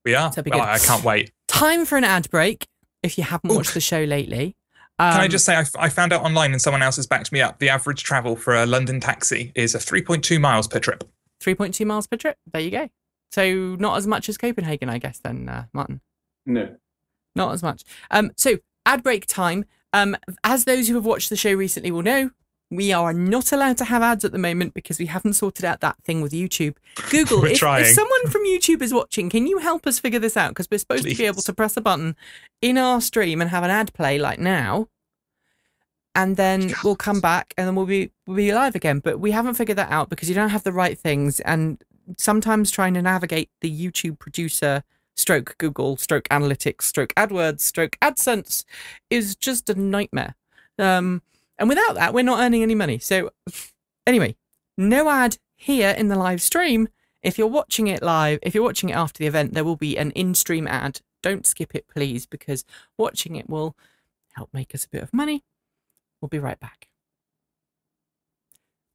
[SPEAKER 2] We are.
[SPEAKER 1] So
[SPEAKER 2] I can't wait.
[SPEAKER 1] Time for an ad break. If you haven't watched the show lately.
[SPEAKER 2] Can I just say, I found out online, and someone else has backed me up, the average travel for a London taxi is 3.2 miles per trip. 3.2
[SPEAKER 1] miles per trip? There you go. So not as much as Copenhagen, I guess, then, Martin?
[SPEAKER 3] No.
[SPEAKER 1] Not as much. So ad break time. As those who have watched the show recently will know, we are not allowed to have ads at the moment because we haven't sorted out that thing with YouTube. Google, if someone from YouTube is watching, can you help us figure this out? Because we're supposed to be able to press a button in our stream and have an ad play like now. And then we'll come back and then we'll be live again. But we haven't figured that out because you don't have the right things. And sometimes trying to navigate the YouTube producer stroke Google stroke analytics stroke AdWords stroke AdSense is just a nightmare. And without that, we're not earning any money. So anyway, no ad here in the live stream. If you're watching it live, if you're watching it after the event, there will be an in-stream ad. Don't skip it, please, because watching it will help make us a bit of money. We'll be right back.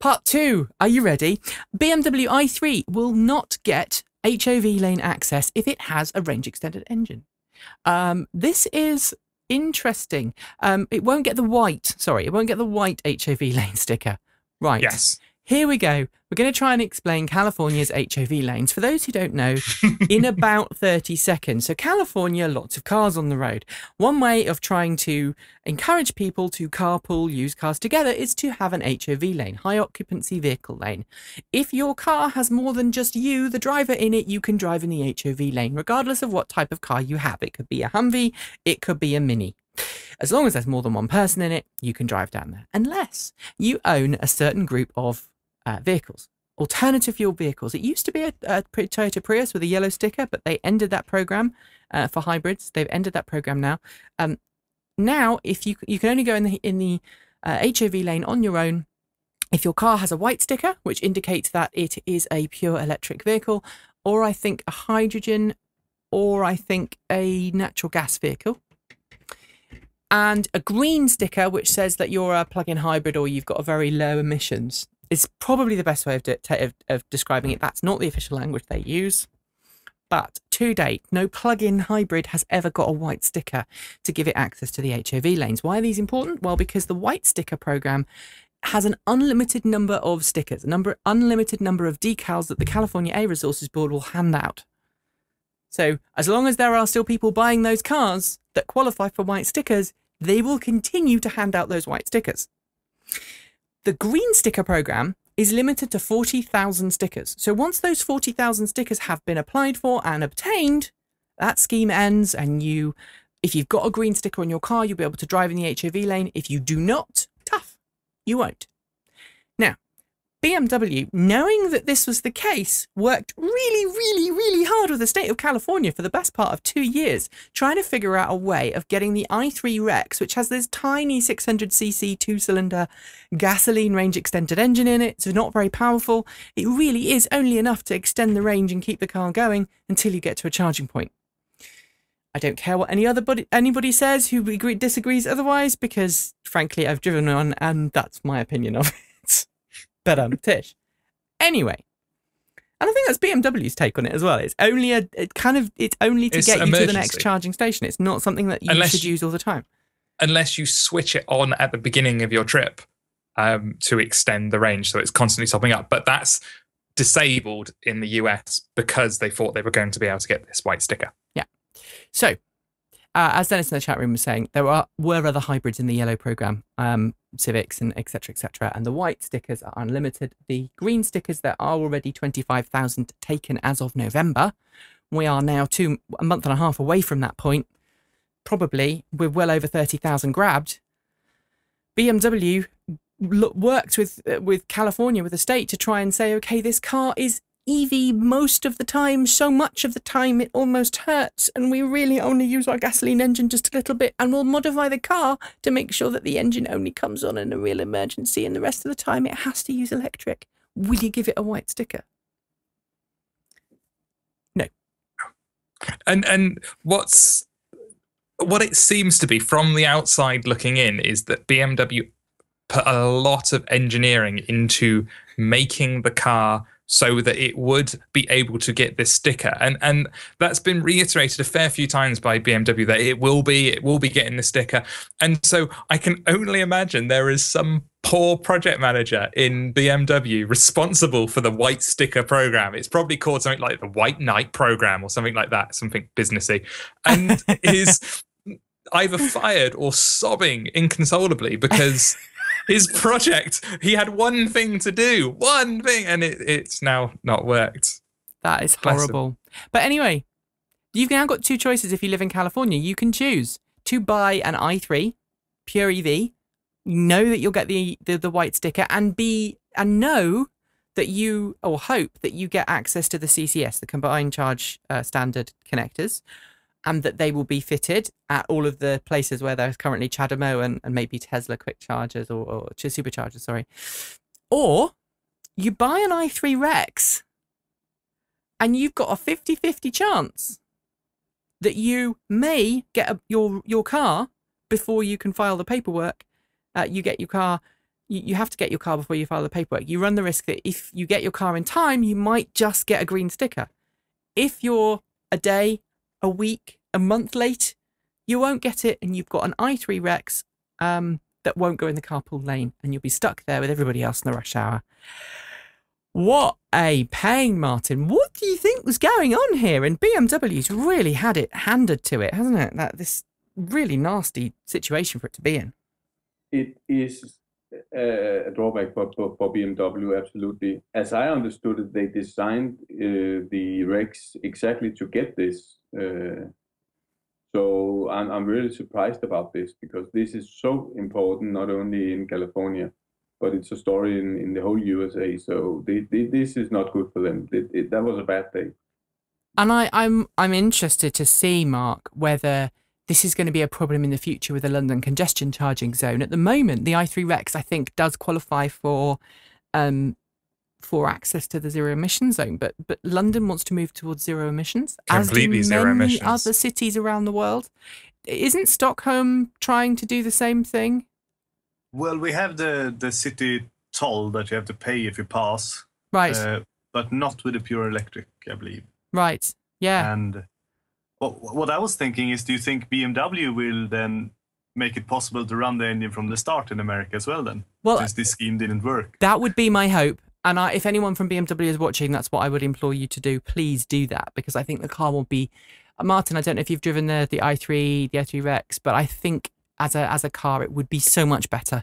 [SPEAKER 1] Part 2. Are you ready? BMW i3 will not get HOV lane access if it has a range extended engine. This is interesting. It won't get the white HOV lane sticker. Right.
[SPEAKER 2] Yes.
[SPEAKER 1] Here we go. We're going to try and explain California's HOV lanes. For those who don't know, in about 30 seconds. So California, lots of cars on the road. One way of trying to encourage people to carpool, use cars together, is to have an HOV lane, high occupancy vehicle lane. If your car has more than just you, the driver in it, you can drive in the HOV lane, regardless of what type of car you have. It could be a Humvee, it could be a Mini. As long as there's more than one person in it, you can drive down there. Unless you own a certain group of vehicles, alternative fuel vehicles. It used to be a Toyota Prius with a yellow sticker, but they ended that program for hybrids. They've ended that program now. Now, if you can only go in the HOV lane on your own if your car has a white sticker, which indicates that it is a pure electric vehicle, or I think a hydrogen, or I think a natural gas vehicle. And a green sticker, which says that you're a plug-in hybrid or you've got a very low emissions. Is probably the best way of describing it. That's not the official language they use. But to date, no plug-in hybrid has ever got a white sticker to give it access to the HOV lanes. Why are these important? Well, because the white sticker program has an unlimited number of stickers, unlimited number of decals that the California Air Resources Board will hand out. So as long as there are still people buying those cars that qualify for white stickers, they will continue to hand out those white stickers. The green sticker program is limited to 40,000 stickers. So once those 40,000 stickers have been applied for and obtained, that scheme ends, and if you've got a green sticker on your car, you'll be able to drive in the HOV lane. If you do not, tough, you won't. Now, BMW, knowing that this was the case, worked really, really, really hard with the state of California for the best part of 2 years, trying to figure out a way of getting the i3 Rex, which has this tiny 600cc 2-cylinder gasoline range extended engine in it, so not very powerful. It really is only enough to extend the range and keep the car going until you get to a charging point. I don't care what anybody says who disagrees otherwise, because frankly, I've driven one and that's my opinion of it. But Tish. Anyway, and I think that's BMW's take on it as well. It's only it's only to get you to the next charging station. It's not something that you should use all the time.
[SPEAKER 2] Unless you switch it on at the beginning of your trip to extend the range, so it's constantly topping up. But that's disabled in the US because they thought they were going to be able to get this white sticker.
[SPEAKER 1] Yeah. So, as Dennis in the chat room was saying, there were other hybrids in the yellow program, Civics and etc., and the white stickers are unlimited. The green stickers, there are already 25,000 taken as of November. We are now a month and a half away from that point. Probably we're well over 30,000 grabbed. BMW worked with California, with the state, to try and say, okay, this car is EV most of the time, so much of the time it almost hurts, and we really only use our gasoline engine just a little bit, and we'll modify the car to make sure that the engine only comes on in a real emergency, and the rest of the time it has to use electric. Will you give it a white sticker? No.
[SPEAKER 2] And what it seems to be from the outside looking in is that BMW put a lot of engineering into making the car so that it would be able to get this sticker, and that's been reiterated a fair few times by BMW that it will be getting the sticker. And so I can only imagine there is some poor project manager in BMW responsible for the white sticker program. It's probably called something like the White Knight program or something like that, something businessy, and is either fired or sobbing inconsolably because his project, he had one thing to do, one thing, and it's now not worked.
[SPEAKER 1] That is horrible. But anyway, you've now got two choices if you live in California. You can choose to buy an i3 pure EV, know that you'll get the white sticker, and know that you, or hope that you get access to the CCS, the combined charge standard connectors, and that they will be fitted at all of the places where there's currently CHAdeMO and maybe Tesla quick chargers or superchargers, sorry. Or you buy an i3 Rex and you've got a 50-50 chance that you may get your car before you can file the paperwork. You get your car, you have to get your car before you file the paperwork. You run the risk that if you get your car in time, you might just get a green sticker. If you're a day, a week, a month late, you won't get it, and you've got an i3 Rex that won't go in the carpool lane, and you'll be stuck there with everybody else in the rush hour. What a pain, Martin. What do you think was going on here? And BMW's really had it handed to it, hasn't it? This really nasty situation for it to be in.
[SPEAKER 3] It is a drawback for BMW, absolutely. As I understood it, they designed the Rex exactly to get this. So I'm really surprised about this, because this is so important, not only in California, but it's a story in the whole USA. So this is not good for them. That was a bad day.
[SPEAKER 1] And I'm interested to see, Mark, whether this is going to be a problem in the future with the London congestion charging zone. At the moment, the i3 Rex, I think, does qualify for access to the zero emission zone, but London wants to move towards zero emissions,
[SPEAKER 2] completely
[SPEAKER 1] as do
[SPEAKER 2] zero
[SPEAKER 1] many
[SPEAKER 2] emissions.
[SPEAKER 1] other cities around the world. Isn't Stockholm trying to do the same thing?
[SPEAKER 4] Well, we have the city toll that you have to pay if you pass,
[SPEAKER 1] Right.
[SPEAKER 4] But not with the pure electric, I believe.
[SPEAKER 1] Right. Yeah.
[SPEAKER 4] And what I was thinking is, do you think BMW will then make it possible to run the engine from the start in America as well then?
[SPEAKER 1] Well,
[SPEAKER 4] since this scheme didn't work.
[SPEAKER 1] That would be my hope. And if anyone from BMW is watching, that's what I would implore you to do. Please do that, because I think the car will be... Martin, I don't know if you've driven the i3 Rex, but I think as a car, it would be so much better.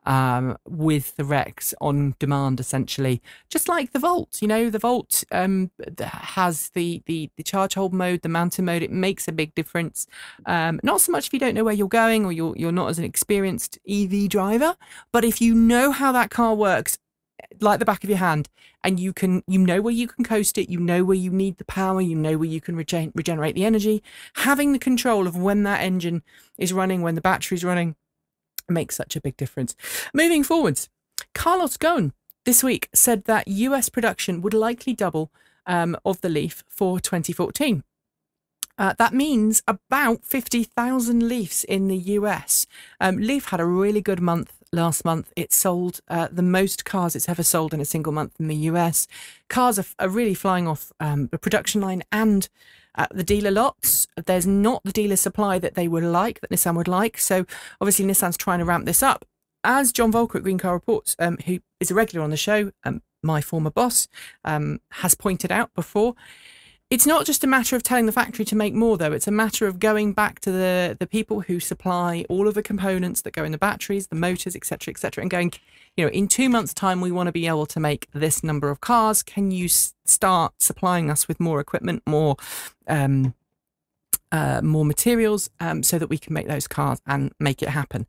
[SPEAKER 1] with the Rex on demand, essentially, just like the Volt. You know, the Volt has the charge hold mode, the mountain mode. It makes a big difference. Not so much if you don't know where you're going or you're not as an experienced EV driver, but if you know how that car works like the back of your hand, and you know where you can coast it, you know where you need the power, you know where you can regenerate the energy, having the control of when that engine is running, when the battery's running, makes such a big difference. Moving forwards, Carlos Ghosn this week said that US production would likely double of the Leaf for 2014. That means about 50,000 Leafs in the US. Leaf had a really good month last month. It sold the most cars it's ever sold in a single month in the US. Cars are really flying off the production line and the dealer lots. There's not the dealer supply that they would like, that Nissan would like. So obviously Nissan's trying to ramp this up. As John Volker at Green Car Reports, who is a regular on the show, my former boss, has pointed out before, it's not just a matter of telling the factory to make more, though. It's a matter of going back to the people who supply all of the components that go in the batteries, the motors, etc., etc., and going, you know, in 2 months' time, we want to be able to make this number of cars. Can you start supplying us with more equipment, more materials, so that we can make those cars and make it happen?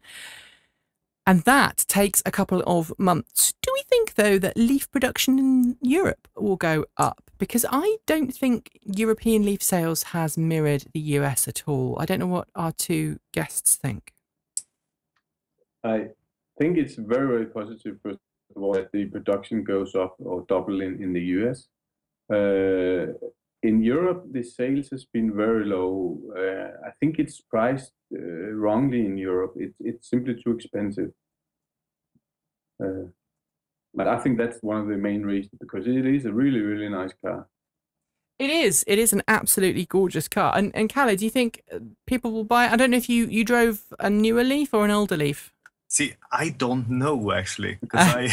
[SPEAKER 1] And that takes a couple of months. Do we think, though, that Leaf production in Europe will go up? Because I don't think European Leaf sales has mirrored the US at all. I don't know what our two guests think.
[SPEAKER 3] I think it's very, very positive, first of all, that the production goes up or double in the US. In Europe, the sales has been very low. I think it's priced wrongly in Europe. It's simply too expensive. But I think that's one of the main reasons, because it is a really, really nice car.
[SPEAKER 1] It is. It is an absolutely gorgeous car. And Kalle, do you think people will buy it? I don't know if you drove a newer Leaf or an older Leaf.
[SPEAKER 4] See, I don't know, actually, because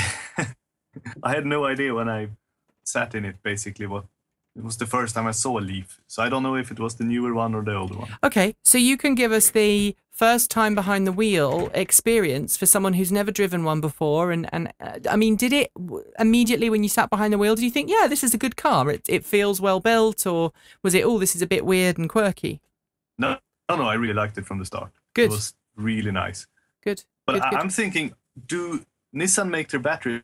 [SPEAKER 4] I had no idea when I sat in it, basically, what it was the first time I saw a Leaf. So I don't know if it was the newer one or the older one.
[SPEAKER 1] Okay, so you can give us the first time behind the wheel experience for someone who's never driven one before. And I mean, did it immediately when you sat behind the wheel, did you think, yeah, this is a good car, it feels well built? Or was it, oh, this is a bit weird and quirky?
[SPEAKER 4] No, I really liked it from the start.
[SPEAKER 1] Good.
[SPEAKER 4] It was really nice.
[SPEAKER 1] Good.
[SPEAKER 4] But
[SPEAKER 1] good,
[SPEAKER 4] I'm thinking, do Nissan make their batteries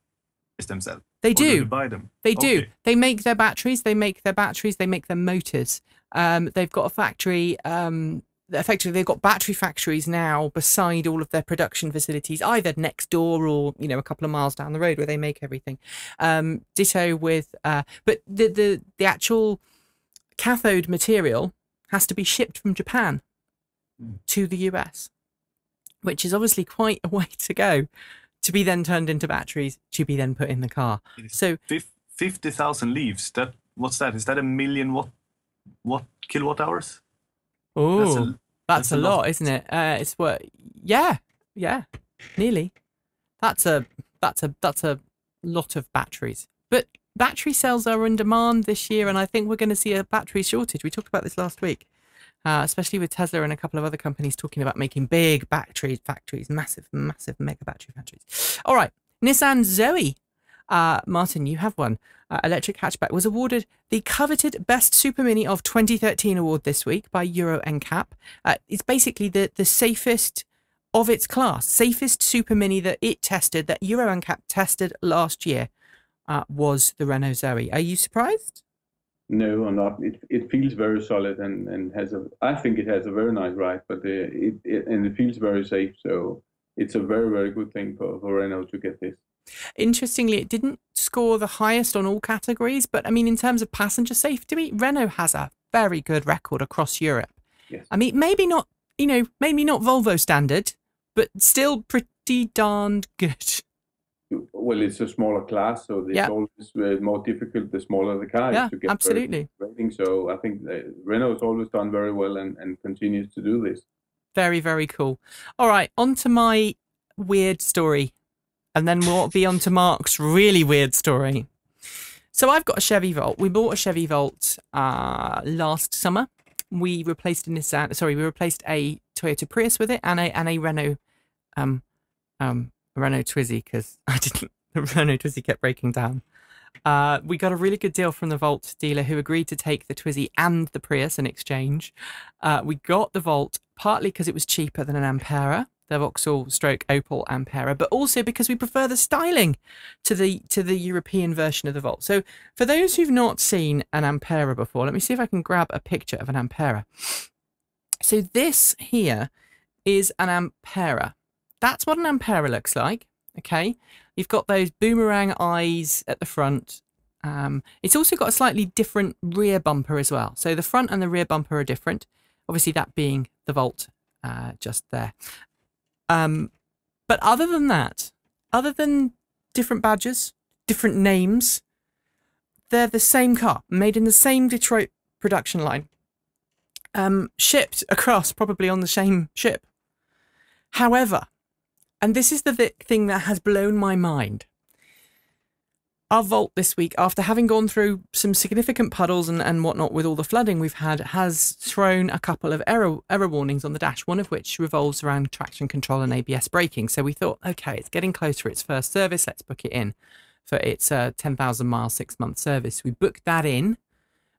[SPEAKER 4] themselves?
[SPEAKER 1] They do.
[SPEAKER 4] Or do they buy them?
[SPEAKER 1] They do.
[SPEAKER 4] Okay.
[SPEAKER 1] They make their batteries. They make their motors. They've got a factory. Effectively, they've got battery factories now beside all of their production facilities, either next door or, you know, a couple of miles down the road, where they make everything. Ditto with, but the actual cathode material has to be shipped from Japan to the US, which is obviously quite a way to go, to be then turned into batteries, to be then put in the car. So
[SPEAKER 4] 50,000 Leafs. What's that? Is that 1 million what kilowatt hours?
[SPEAKER 1] Oh, that's a lot, isn't it? It's what? Yeah, nearly. That's a lot of batteries. But battery cells are in demand this year, and I think we're going to see a battery shortage. We talked about this last week, especially with Tesla and a couple of other companies talking about making big battery factories, massive mega battery factories. All right, Nissan Zoe. Martin, you have one. Electric hatchback was awarded the coveted Best Super Mini of 2013 award this week by Euro NCAP. It's basically the safest of its class, safest Super Mini that it tested, that Euro NCAP tested last year, was the Renault Zoe. Are you surprised?
[SPEAKER 3] No, I'm not. It feels very solid and I think it has a very nice ride, but it feels very safe. So it's a very, very good thing for Renault to get this.
[SPEAKER 1] Interestingly, it didn't score the highest on all categories, but I mean, in terms of passenger safety, Renault has a very good record across Europe.
[SPEAKER 3] Yes.
[SPEAKER 1] I mean, maybe not Volvo standard, but still pretty darned good.
[SPEAKER 3] Well, it's a smaller class, so it's always more difficult the smaller the car is to get
[SPEAKER 1] absolutely
[SPEAKER 3] rating. So I think Renault has always done very well and continues to do this. Very,
[SPEAKER 1] very cool. All right, on to my weird story. And then we'll be on to Mark's really weird story. So I've got a Chevy Volt. We bought a Chevy Volt last summer. We replaced a Toyota Prius with it and a Renault Renault Twizy because I didn't. The Renault Twizy kept breaking down. We got a really good deal from the Volt dealer who agreed to take the Twizy and the Prius in exchange. We got the Volt partly because it was cheaper than an Ampera, the Vauxhall stroke Opel Ampera, but also because we prefer the styling to the European version of the Volt. So for those who've not seen an Ampera before, let me see if I can grab a picture of an Ampera. So this here is an Ampera. That's what an Ampera looks like. Okay, you've got those boomerang eyes at the front. It's also got a slightly different rear bumper as well. So the front and the rear bumper are different. Obviously, that being the Volt just there. But other than that, other than different badges, different names, they're the same car, made in the same Detroit production line, shipped across probably on the same ship. However, and this is the thing that has blown my mind, our Volt this week, after having gone through some significant puddles and whatnot with all the flooding we've had, has thrown a couple of error warnings on the dash, one of which revolves around traction control and ABS braking. So we thought, okay, it's getting close for its first service. Let's book it in for its 10,000 mile, 6-month service. We booked that in,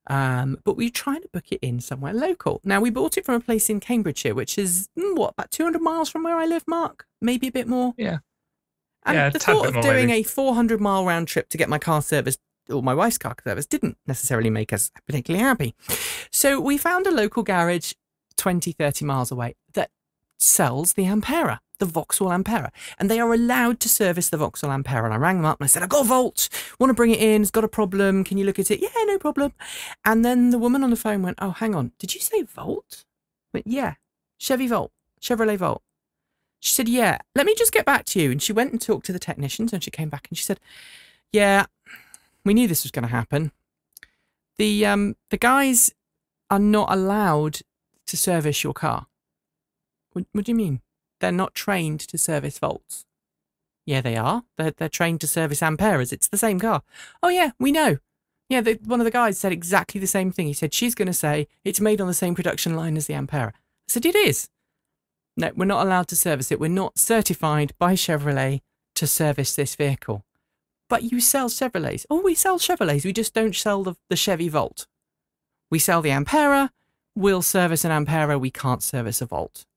[SPEAKER 1] but we tried to book it in somewhere local. Now, we bought it from a place in Cambridgeshire, which is, what, about 200 miles from where I live, Mark? Maybe a bit more?
[SPEAKER 2] Yeah.
[SPEAKER 1] And the thought of doing a 400-mile round trip to get my car serviced, or my wife's car serviced, didn't necessarily make us particularly happy. So we found a local garage 20, 30 miles away that sells the Ampera, the Vauxhall Ampera. And they are allowed to service the Vauxhall Ampera. And I rang them up and I said, I've got a Volt, want to bring it in, it's got a problem, can you look at it? Yeah, no problem. And then the woman on the phone went, oh, hang on, did you say Volt? I went, yeah, Chevrolet Volt. She said, yeah, let me just get back to you. And she went and talked to the technicians and she came back and she said, yeah, we knew this was going to happen. The guys are not allowed to service your car. What do you mean? They're not trained to service Volts. Yeah, they are. They're trained to service Amperas. It's the same car. Oh, yeah, we know. Yeah, one of the guys said exactly the same thing. He said, she's going to say it's made on the same production line as the Ampera. I said, it is. No, we're not allowed to service it. We're not certified by Chevrolet to service this vehicle. But you sell Chevrolets. Oh, we sell Chevrolets. We just don't sell the Chevy Volt. We sell the Ampera. We'll service an Ampera. We can't service a Volt.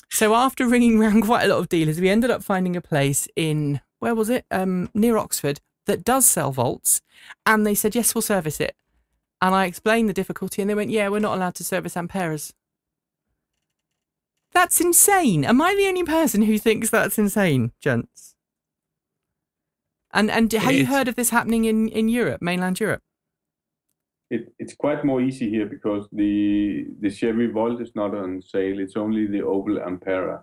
[SPEAKER 1] So after ringing around quite a lot of dealers, we ended up finding a place in, where was it? Near Oxford, that does sell Volts. And they said, yes, we'll service it. And I explained the difficulty and they went, yeah, we're not allowed to service Amperas. That's insane. Am I the only person who thinks that's insane, gents? And have you heard of this happening in Europe, mainland Europe?
[SPEAKER 3] It's quite more easy here because the Chevy Volt is not on sale. It's only the Opel Ampera.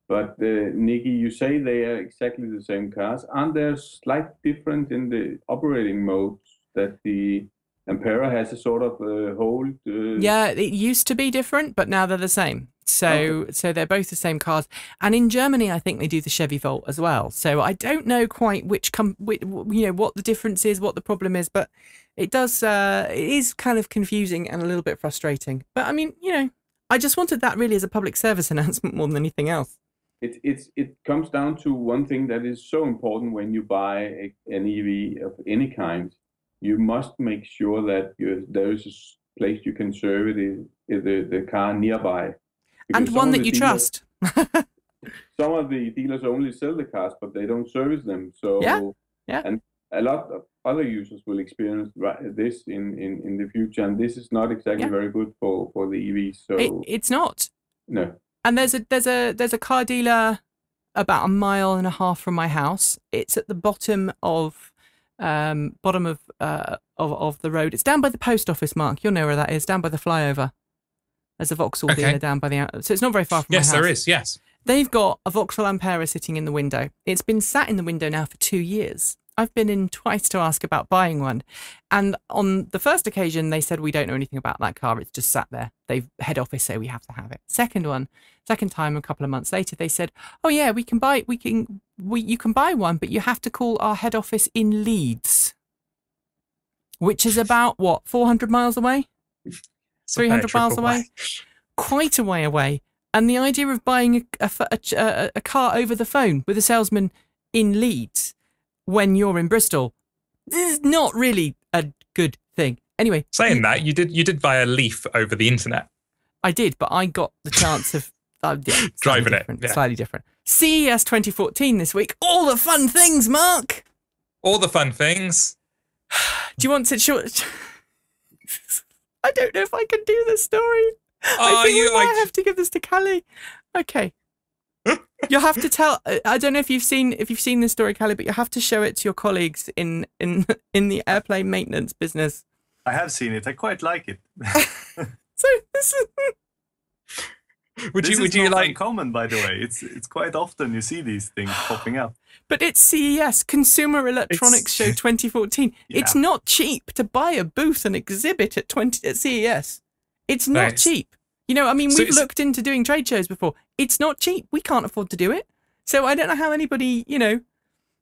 [SPEAKER 3] But Nikki, you say they are exactly the same cars. Aren't there slight difference in the operating modes that the Ampera has a sort of hold?
[SPEAKER 1] Yeah, it used to be different, but now they're the same. So they're both the same cars. And in Germany, I think they do the Chevy Volt as well. So I don't know quite what the difference is, what the problem is, but it is kind of confusing and a little bit frustrating. But I mean, I just wanted that really as a public service announcement more than anything else.
[SPEAKER 3] It comes down to one thing that is so important when you buy an EV of any kind. You must make sure that there is a place you can service the car nearby.
[SPEAKER 1] And one that you trust.
[SPEAKER 3] Some of the dealers only sell the cars, but they don't service them. So
[SPEAKER 1] yeah.
[SPEAKER 3] And a lot of other users will experience this in the future, and this is not exactly very good for the EVs. So
[SPEAKER 1] it's not.
[SPEAKER 3] No.
[SPEAKER 1] And there's a car dealer about 1.5 miles from my house. It's at the bottom of the road. It's down by the post office, Mark. You'll know where that is. Down by the flyover. There's a Vauxhall dealer down by the... So it's not very far from my house.
[SPEAKER 2] Yes, there is, yes.
[SPEAKER 1] They've got a Vauxhall Ampera sitting in the window. It's been sat in the window now for 2 years. I've been in twice to ask about buying one. And on the first occasion, they said, we don't know anything about that car. It's just sat there. Head office say we have to have it. Second time, a couple of months later, they said, oh yeah, you can buy one, but you have to call our head office in Leeds, which is about, 400 miles away? 300 miles away? Quite a way away. And the idea of buying a car over the phone with a salesman in Leeds when you're in Bristol, this is not really a good thing. Anyway,
[SPEAKER 2] saying that, you did buy a Leaf over the internet.
[SPEAKER 1] I did, but I got the chance of
[SPEAKER 2] driving it.
[SPEAKER 1] Slightly different. CES 2014 this week. All the fun things, Mark.
[SPEAKER 2] All the fun things.
[SPEAKER 1] Do you want to? I don't know if I can do this story. I think we might have to give this to Kalle. Okay. You'll have to tell. I don't know if you've seen this story, Kalle, but you have to show it to your colleagues in the airplane maintenance business.
[SPEAKER 4] I have seen it. I quite like it.
[SPEAKER 1] So this is.
[SPEAKER 4] Would you like uncommon, by the way? It's quite often you see these things popping up.
[SPEAKER 1] But it's CES, Consumer Electronics Show 2014. Yeah. It's not cheap to buy a booth and exhibit at CES. It's not cheap. You know, I mean, we've looked into doing trade shows before. It's not cheap. We can't afford to do it. So I don't know how anybody, you know,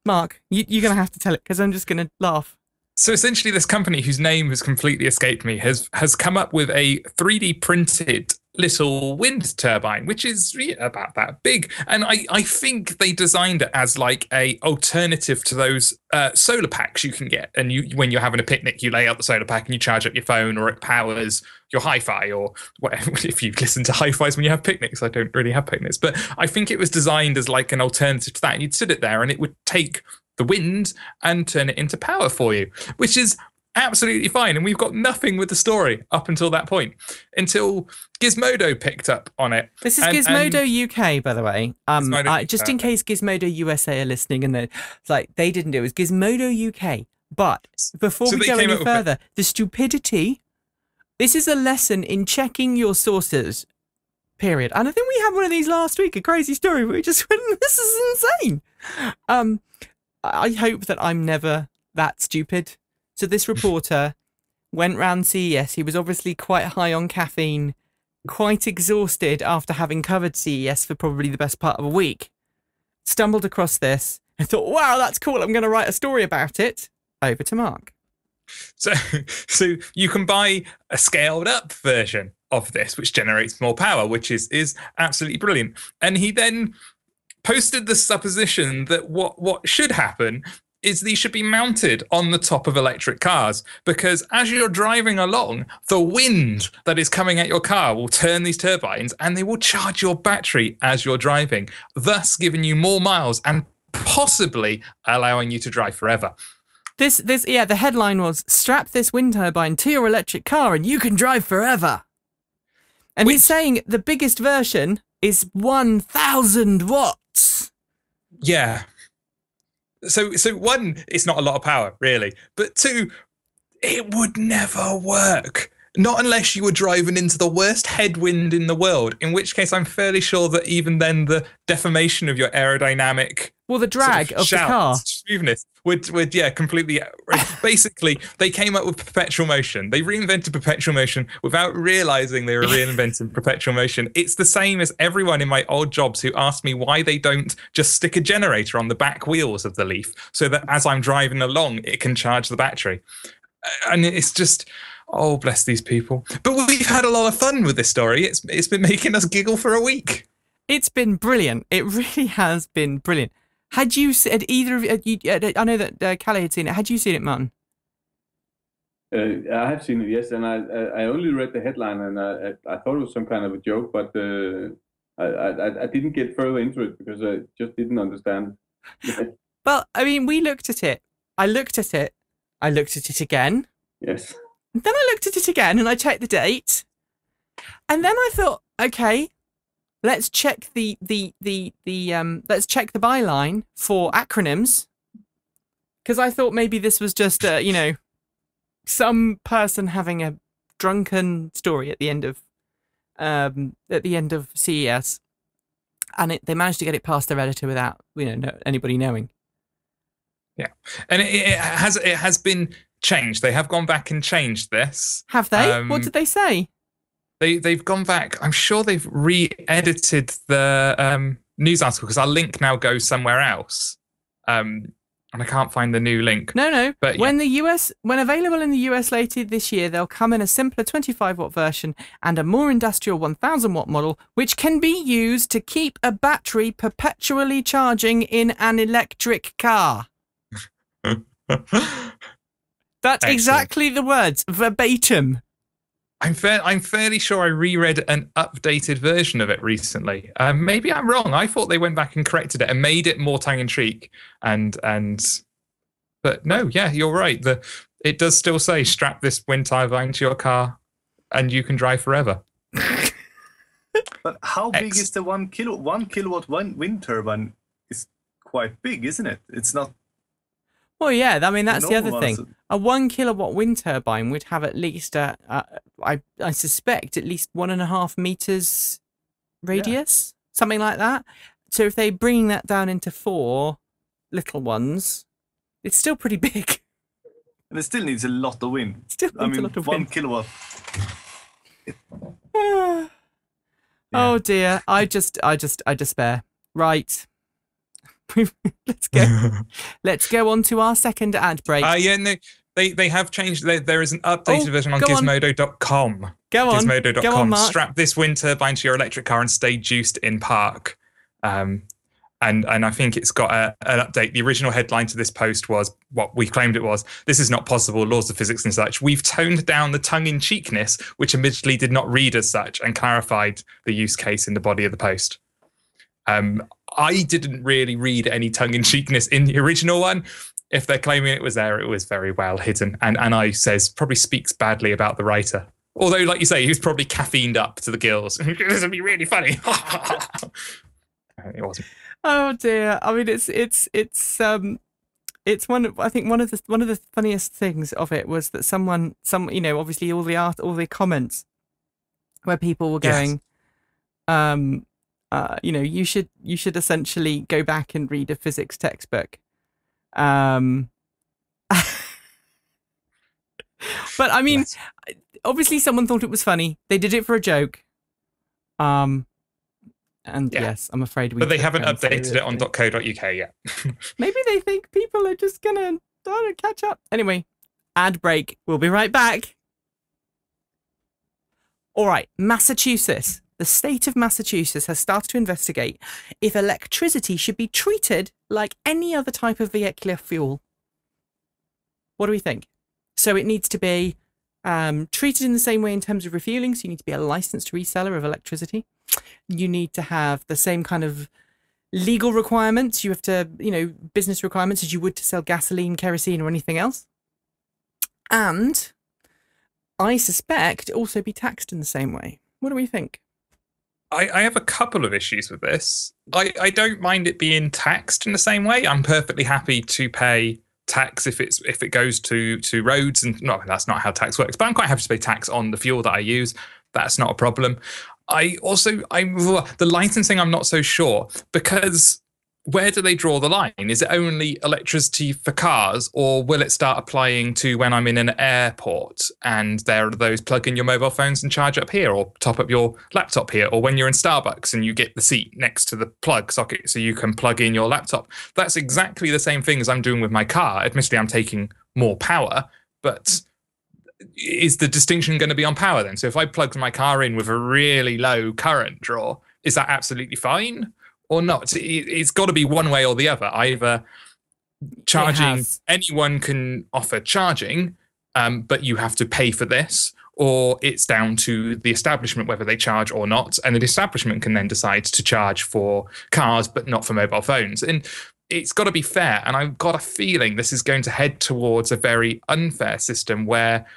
[SPEAKER 1] Mark, you're going to have to tell it because I'm just going to laugh.
[SPEAKER 2] So essentially this company whose name has completely escaped me has come up with a 3D printed little wind turbine, which is about that big. And I think they designed it as like a alternative to those solar packs you can get. And when you're having a picnic, you lay out the solar pack and you charge up your phone, or it powers your hi-fi, or whatever. If you listen to hi-fis when you have picnics. I don't really have picnics, but I think it was designed as like an alternative to that. And you'd sit it there and it would take the wind and turn it into power for you, which is absolutely fine. And we've got nothing with the story up until that point, until Gizmodo picked up on it.
[SPEAKER 1] This is Gizmodo UK, by the way. Just in case Gizmodo USA are listening and they're like, they didn't do it. It was Gizmodo UK. But before we go any further, the stupidity, this is a lesson in checking your sources, period. And I think we had one of these last week, a crazy story where we just went, this is insane. I hope that I'm never that stupid. So this reporter went round CES. He was obviously quite high on caffeine, quite exhausted after having covered CES for probably the best part of a week. Stumbled across this and thought, wow, that's cool. I'm going to write a story about it. Over to Mark.
[SPEAKER 2] So you can buy a scaled up version of this, which generates more power, which is absolutely brilliant. And he then posted the supposition that what should happen is these should be mounted on the top of electric cars, because as you're driving along, the wind that is coming at your car will turn these turbines and they will charge your battery as you're driving, thus giving you more miles and possibly allowing you to drive forever.
[SPEAKER 1] The headline was, strap this wind turbine to your electric car and you can drive forever. And he's saying the biggest version is 1,000 watts.
[SPEAKER 2] Yeah. So one, it's not a lot of power, really. But two, it would never work. Not unless you were driving into the worst headwind in the world, in which case I'm fairly sure that even then the deformation of your aerodynamic...
[SPEAKER 1] Well, the drag of the car.
[SPEAKER 2] Smoothness would completely... Basically, they came up with perpetual motion. They reinvented perpetual motion without realizing they were reinventing perpetual motion. It's the same as everyone in my old jobs who asked me why they don't just stick a generator on the back wheels of the Leaf so that as I'm driving along, it can charge the battery. And it's just... Oh, bless these people. But we've had a lot of fun with this story. It's been making us giggle for a week.
[SPEAKER 1] It's been brilliant. It really has been brilliant. Had you said either of you, I know that Kalle had seen it. Had you seen it, Martin?
[SPEAKER 3] I have seen it, yes. And I only read the headline and I thought it was some kind of a joke, but I didn't get further into it because I just didn't understand.
[SPEAKER 1] Well, I mean, we looked at it. I looked at it. I looked at it again.
[SPEAKER 3] Yes.
[SPEAKER 1] Then I looked at it again and I checked the date. And then I thought, okay, let's check the byline for acronyms. Because I thought maybe this was just some person having a drunken story at the end of CES. And they managed to get it past their editor without anybody knowing.
[SPEAKER 2] Yeah. And it has been changed. They have gone back and changed this.
[SPEAKER 1] Have they? What did they say?
[SPEAKER 2] They've gone back. I'm sure they've re-edited the news article because our link now goes somewhere else. And I can't find the new link.
[SPEAKER 1] No.
[SPEAKER 2] But
[SPEAKER 1] when available in the US later this year, they'll come in a simpler 25-watt version and a more industrial 1,000-watt model, which can be used to keep a battery perpetually charging in an electric car. That's exactly the words, verbatim.
[SPEAKER 2] I'm fairly sure I reread an updated version of it recently. Maybe I'm wrong. I thought they went back and corrected it and made it more tongue-in-cheek. But no, yeah, you're right. It does still say strap this wind turbine to your car, and you can drive forever.
[SPEAKER 4] But how big is the 1 kilowatt wind turbine? Is quite big, isn't it? It's not.
[SPEAKER 1] Well, yeah. I mean, that's the other thing. A 1 kilowatt wind turbine would have at least, I suspect, at least 1.5 meters radius, something like that. So if they bring that down into 4 little ones, it's still pretty big.
[SPEAKER 4] And it still needs a lot of wind.
[SPEAKER 1] Still needs a lot of
[SPEAKER 4] 1
[SPEAKER 1] wind.
[SPEAKER 4] kilowatt.
[SPEAKER 1] Oh dear, I despair. Right. Let's go on to our second ad break.
[SPEAKER 2] No, they have changed. There is an updated version on Gizmodo.com.
[SPEAKER 1] Go on,
[SPEAKER 2] Gizmodo.com.
[SPEAKER 1] Mark.
[SPEAKER 2] Strap this wind turbine to your electric car and stay juiced in park. And I think it's got an update. The original headline to this post was what we claimed it was: "This is not possible, laws of physics and such." We've toned down the tongue-in-cheekness, which admittedly did not read as such, and clarified the use case in the body of the post. I didn't really read any tongue-in-cheekness in the original one. If they're claiming it was there, it was very well hidden. And I says probably speaks badly about the writer. Although, like you say, he was probably caffeined up to the gills. This would be really funny. It wasn't.
[SPEAKER 1] Oh dear. I mean, it's one of the funniest things of it was that obviously all the comments where people were going, you should essentially go back and read a physics textbook. But I mean, obviously someone thought it was funny. They did it for a joke. Yes, I'm afraid we.
[SPEAKER 2] But they haven't updated it on .co.uk yet.
[SPEAKER 1] Maybe they think people are just gonna catch up. Anyway, ad break. We'll be right back. All right, Massachusetts. The state of Massachusetts has started to investigate if electricity should be treated like any other type of vehicular fuel. What do we think? So it needs to be treated in the same way in terms of refueling. So you need to be a licensed reseller of electricity. You need to have the same kind of legal requirements. You have to, business requirements as you would to sell gasoline, kerosene, or anything else. And I suspect also be taxed in the same way. What do we think?
[SPEAKER 2] I have a couple of issues with this. I don't mind it being taxed in the same way. I'm perfectly happy to pay tax if it goes to roads, and no, that's not how tax works. But I'm quite happy to pay tax on the fuel that I use. That's not a problem. The licensing, I'm not so sure, because where do they draw the line? Is it only electricity for cars, or will it start applying to when I'm in an airport and there are those plug in your mobile phones and charge up here, or top up your laptop here, or when you're in Starbucks and you get the seat next to the plug socket so you can plug in your laptop? That's exactly the same thing as I'm doing with my car. Admittedly, I'm taking more power, but is the distinction going to be on power then? So if I plugged my car in with a really low current draw, is that absolutely fine? Or not? It's got to be one way or the other. Either charging, anyone can offer charging, but you have to pay for this, or it's down to the establishment whether they charge or not, and the establishment can then decide to charge for cars but not for mobile phones. And it's got to be fair, and I've got a feeling this is going to head towards a very unfair system where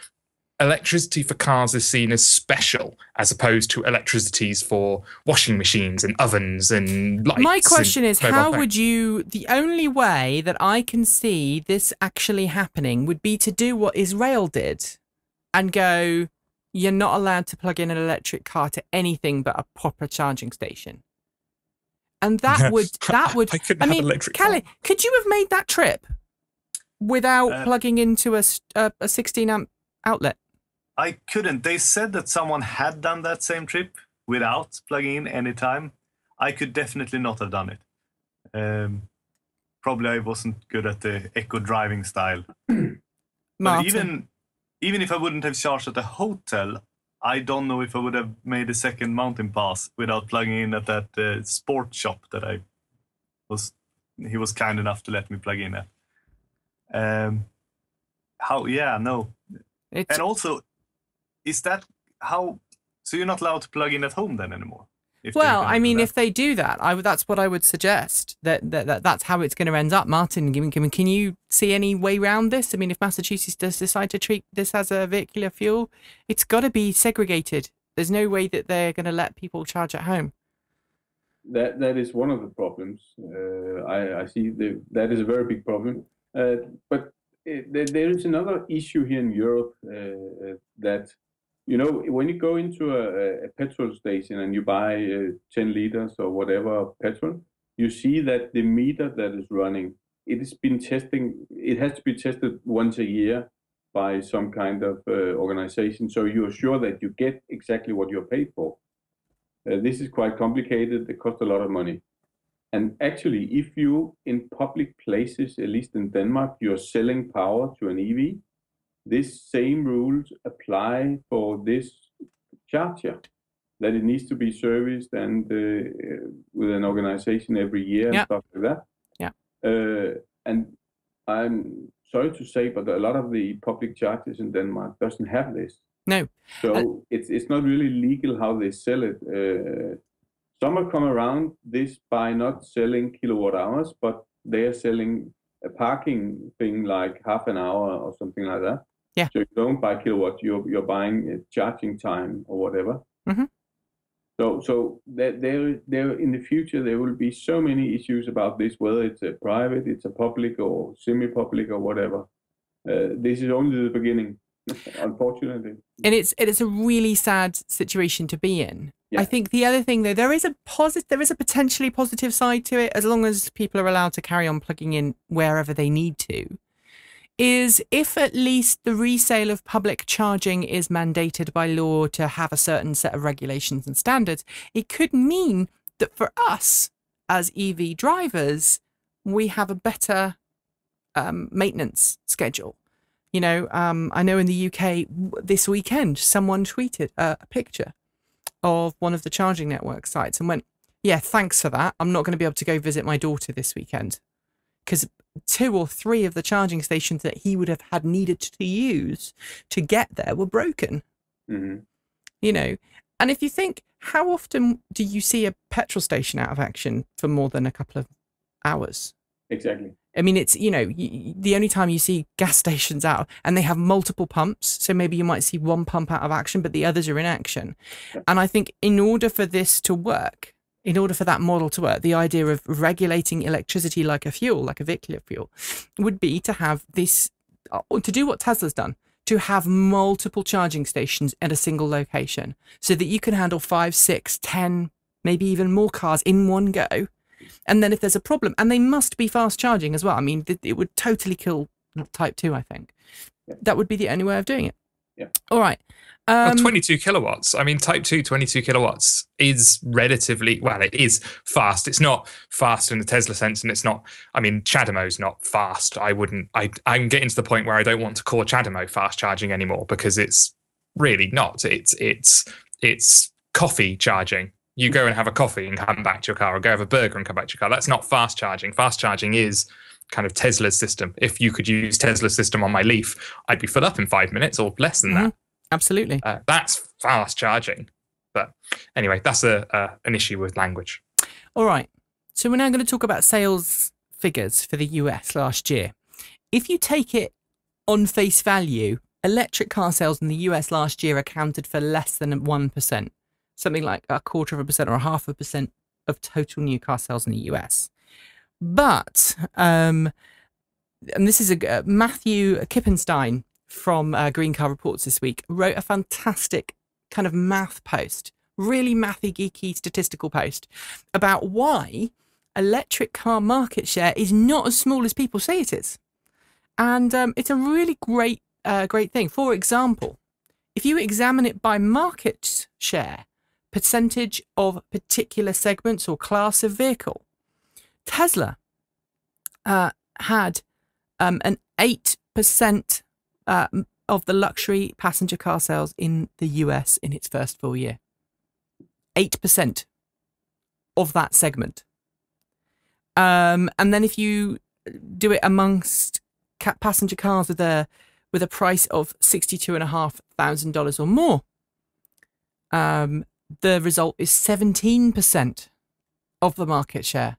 [SPEAKER 2] electricity for cars is seen as special as opposed to electricities for washing machines and ovens and lights.
[SPEAKER 1] My question is, how would you... The only way that I can see this actually happening would be to do what Israel did and go, you're not allowed to plug in an electric car to anything but a proper charging station. And that would... I mean, Kalle, could you have made that trip without plugging into a 16 amp outlet?
[SPEAKER 4] I couldn't. They said that someone had done that same trip without plugging in any time. I could definitely not have done it. probably I wasn't good at the eco driving style. But
[SPEAKER 1] Martin.
[SPEAKER 4] even if I wouldn't have charged at a hotel, I don't know if I would have made a second mountain pass without plugging in at that sport shop that he was kind enough to let me plug in at.
[SPEAKER 1] It's,
[SPEAKER 4] And also, is that how? So you're not allowed to plug in at home then anymore?
[SPEAKER 1] well, I mean, if they do that, that's what I would suggest. That's how it's going to end up. Martin, can you see any way around this? I mean, if Massachusetts does decide to treat this as a vehicular fuel, it's got to be segregated. There's no way that they're going to let people charge at home.
[SPEAKER 3] That is one of the problems. I see that is a very big problem. But there is another issue here in Europe that, you know, when you go into a petrol station and you buy 10 liters or whatever of petrol, you see that the meter that is running, it has to be tested once a year by some kind of organization. So you are sure that you get exactly what you're paid for. This is quite complicated. It costs a lot of money. And actually, if you, in public places, at least in Denmark, you're selling power to an EV, this same rules apply for this charger, that it needs to be serviced and with an organization every year and stuff like that.
[SPEAKER 1] Yeah.
[SPEAKER 3] And I'm sorry to say, but a lot of the public chargers in Denmark doesn't have this.
[SPEAKER 1] No.
[SPEAKER 3] So it's not really legal how they sell it. Some have come around this by not selling kilowatt hours, but they are selling a parking thing like half an hour or something like that.
[SPEAKER 1] Yeah.
[SPEAKER 3] So you don't buy kilowatt, you're buying charging time or whatever.
[SPEAKER 1] Mm-hmm.
[SPEAKER 3] So there in the future there will be so many issues about this, whether it's a private, it's a public or semi-public or whatever. This is only the beginning, unfortunately.
[SPEAKER 1] And it's a really sad situation to be in.
[SPEAKER 3] Yeah.
[SPEAKER 1] I think the other thing, though, there is a potentially positive side to it, as long as people are allowed to carry on plugging in wherever they need to, is if at least the resale of public charging is mandated by law to have a certain set of regulations and standards, it could mean that for us as EV drivers, we have a better maintenance schedule. You know, I know in the UK this weekend, someone tweeted a picture of one of the charging network sites and went, yeah, thanks for that. I'm not going to be able to go visit my daughter this weekend because 2 or 3 of the charging stations that he would have had needed to use to get there were broken.
[SPEAKER 3] Mm-hmm.
[SPEAKER 1] You know, and if you think, how often do you see a petrol station out of action for more than a couple of hours?
[SPEAKER 3] Exactly.
[SPEAKER 1] I mean, it's, you know, the only time you see gas stations out, and they have multiple pumps, so maybe you might see one pump out of action, but the others are in action. And I think in order for this to work, in order for that model to work, the idea of regulating electricity like a fuel, like a vehicular fuel, would be to have this, to do what Tesla's done, to have multiple charging stations at a single location, so that you can handle 5, 6, 10, maybe even more cars in one go. And then if there's a problem, and they must be fast charging as well. I mean, it would totally kill Type 2, I think. Yeah. That would be the only way of doing it.
[SPEAKER 3] Yeah.
[SPEAKER 1] All right.
[SPEAKER 2] 22 kilowatts. I mean, Type 2, 22 kilowatts is relatively, well, it is fast. It's not fast in the Tesla sense, and it's not, I mean, CHAdeMO's not fast. I'm getting to the point where I don't want to call CHAdeMO fast charging anymore because it's really not. It's coffee charging. You go and have a coffee and come back to your car, or go have a burger and come back to your car. That's not fast charging. Fast charging is kind of Tesla's system. If you could use Tesla's system on my Leaf, I'd be filled up in 5 minutes or less than that.
[SPEAKER 1] Absolutely.
[SPEAKER 2] That's fast charging. But anyway, that's an issue with language.
[SPEAKER 1] All right. So we're now going to talk about sales figures for the US last year. If you take it on face value, electric car sales in the US last year accounted for less than 1%. Something like 0.25% or 0.5% of total new car sales in the US. But, and this is Matthew Kippenstein from Green Car Reports this week, wrote a fantastic kind of math post, really mathy, geeky, statistical post about why electric car market share is not as small as people say it is. And it's a really great thing. For example, if you examine it by market share, percentage of particular segments or class of vehicle, Tesla had an 8% of the luxury passenger car sales in the US in its first full year. 8% of that segment. And then if you do it amongst passenger cars with a price of $62,500 or more, the result is 17% of the market share.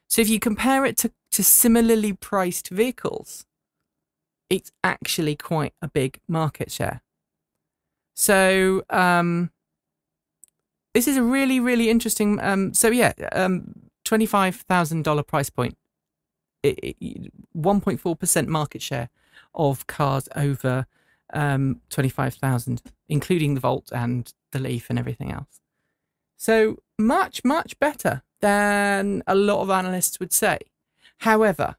[SPEAKER 1] So if you compare it to similarly priced vehicles, it's actually quite a big market share. So this is a really, really interesting. $25,000 price point, 1.4% market share of cars over 25,000, including the Volt and the Leaf and everything else. So much, much better than a lot of analysts would say. However,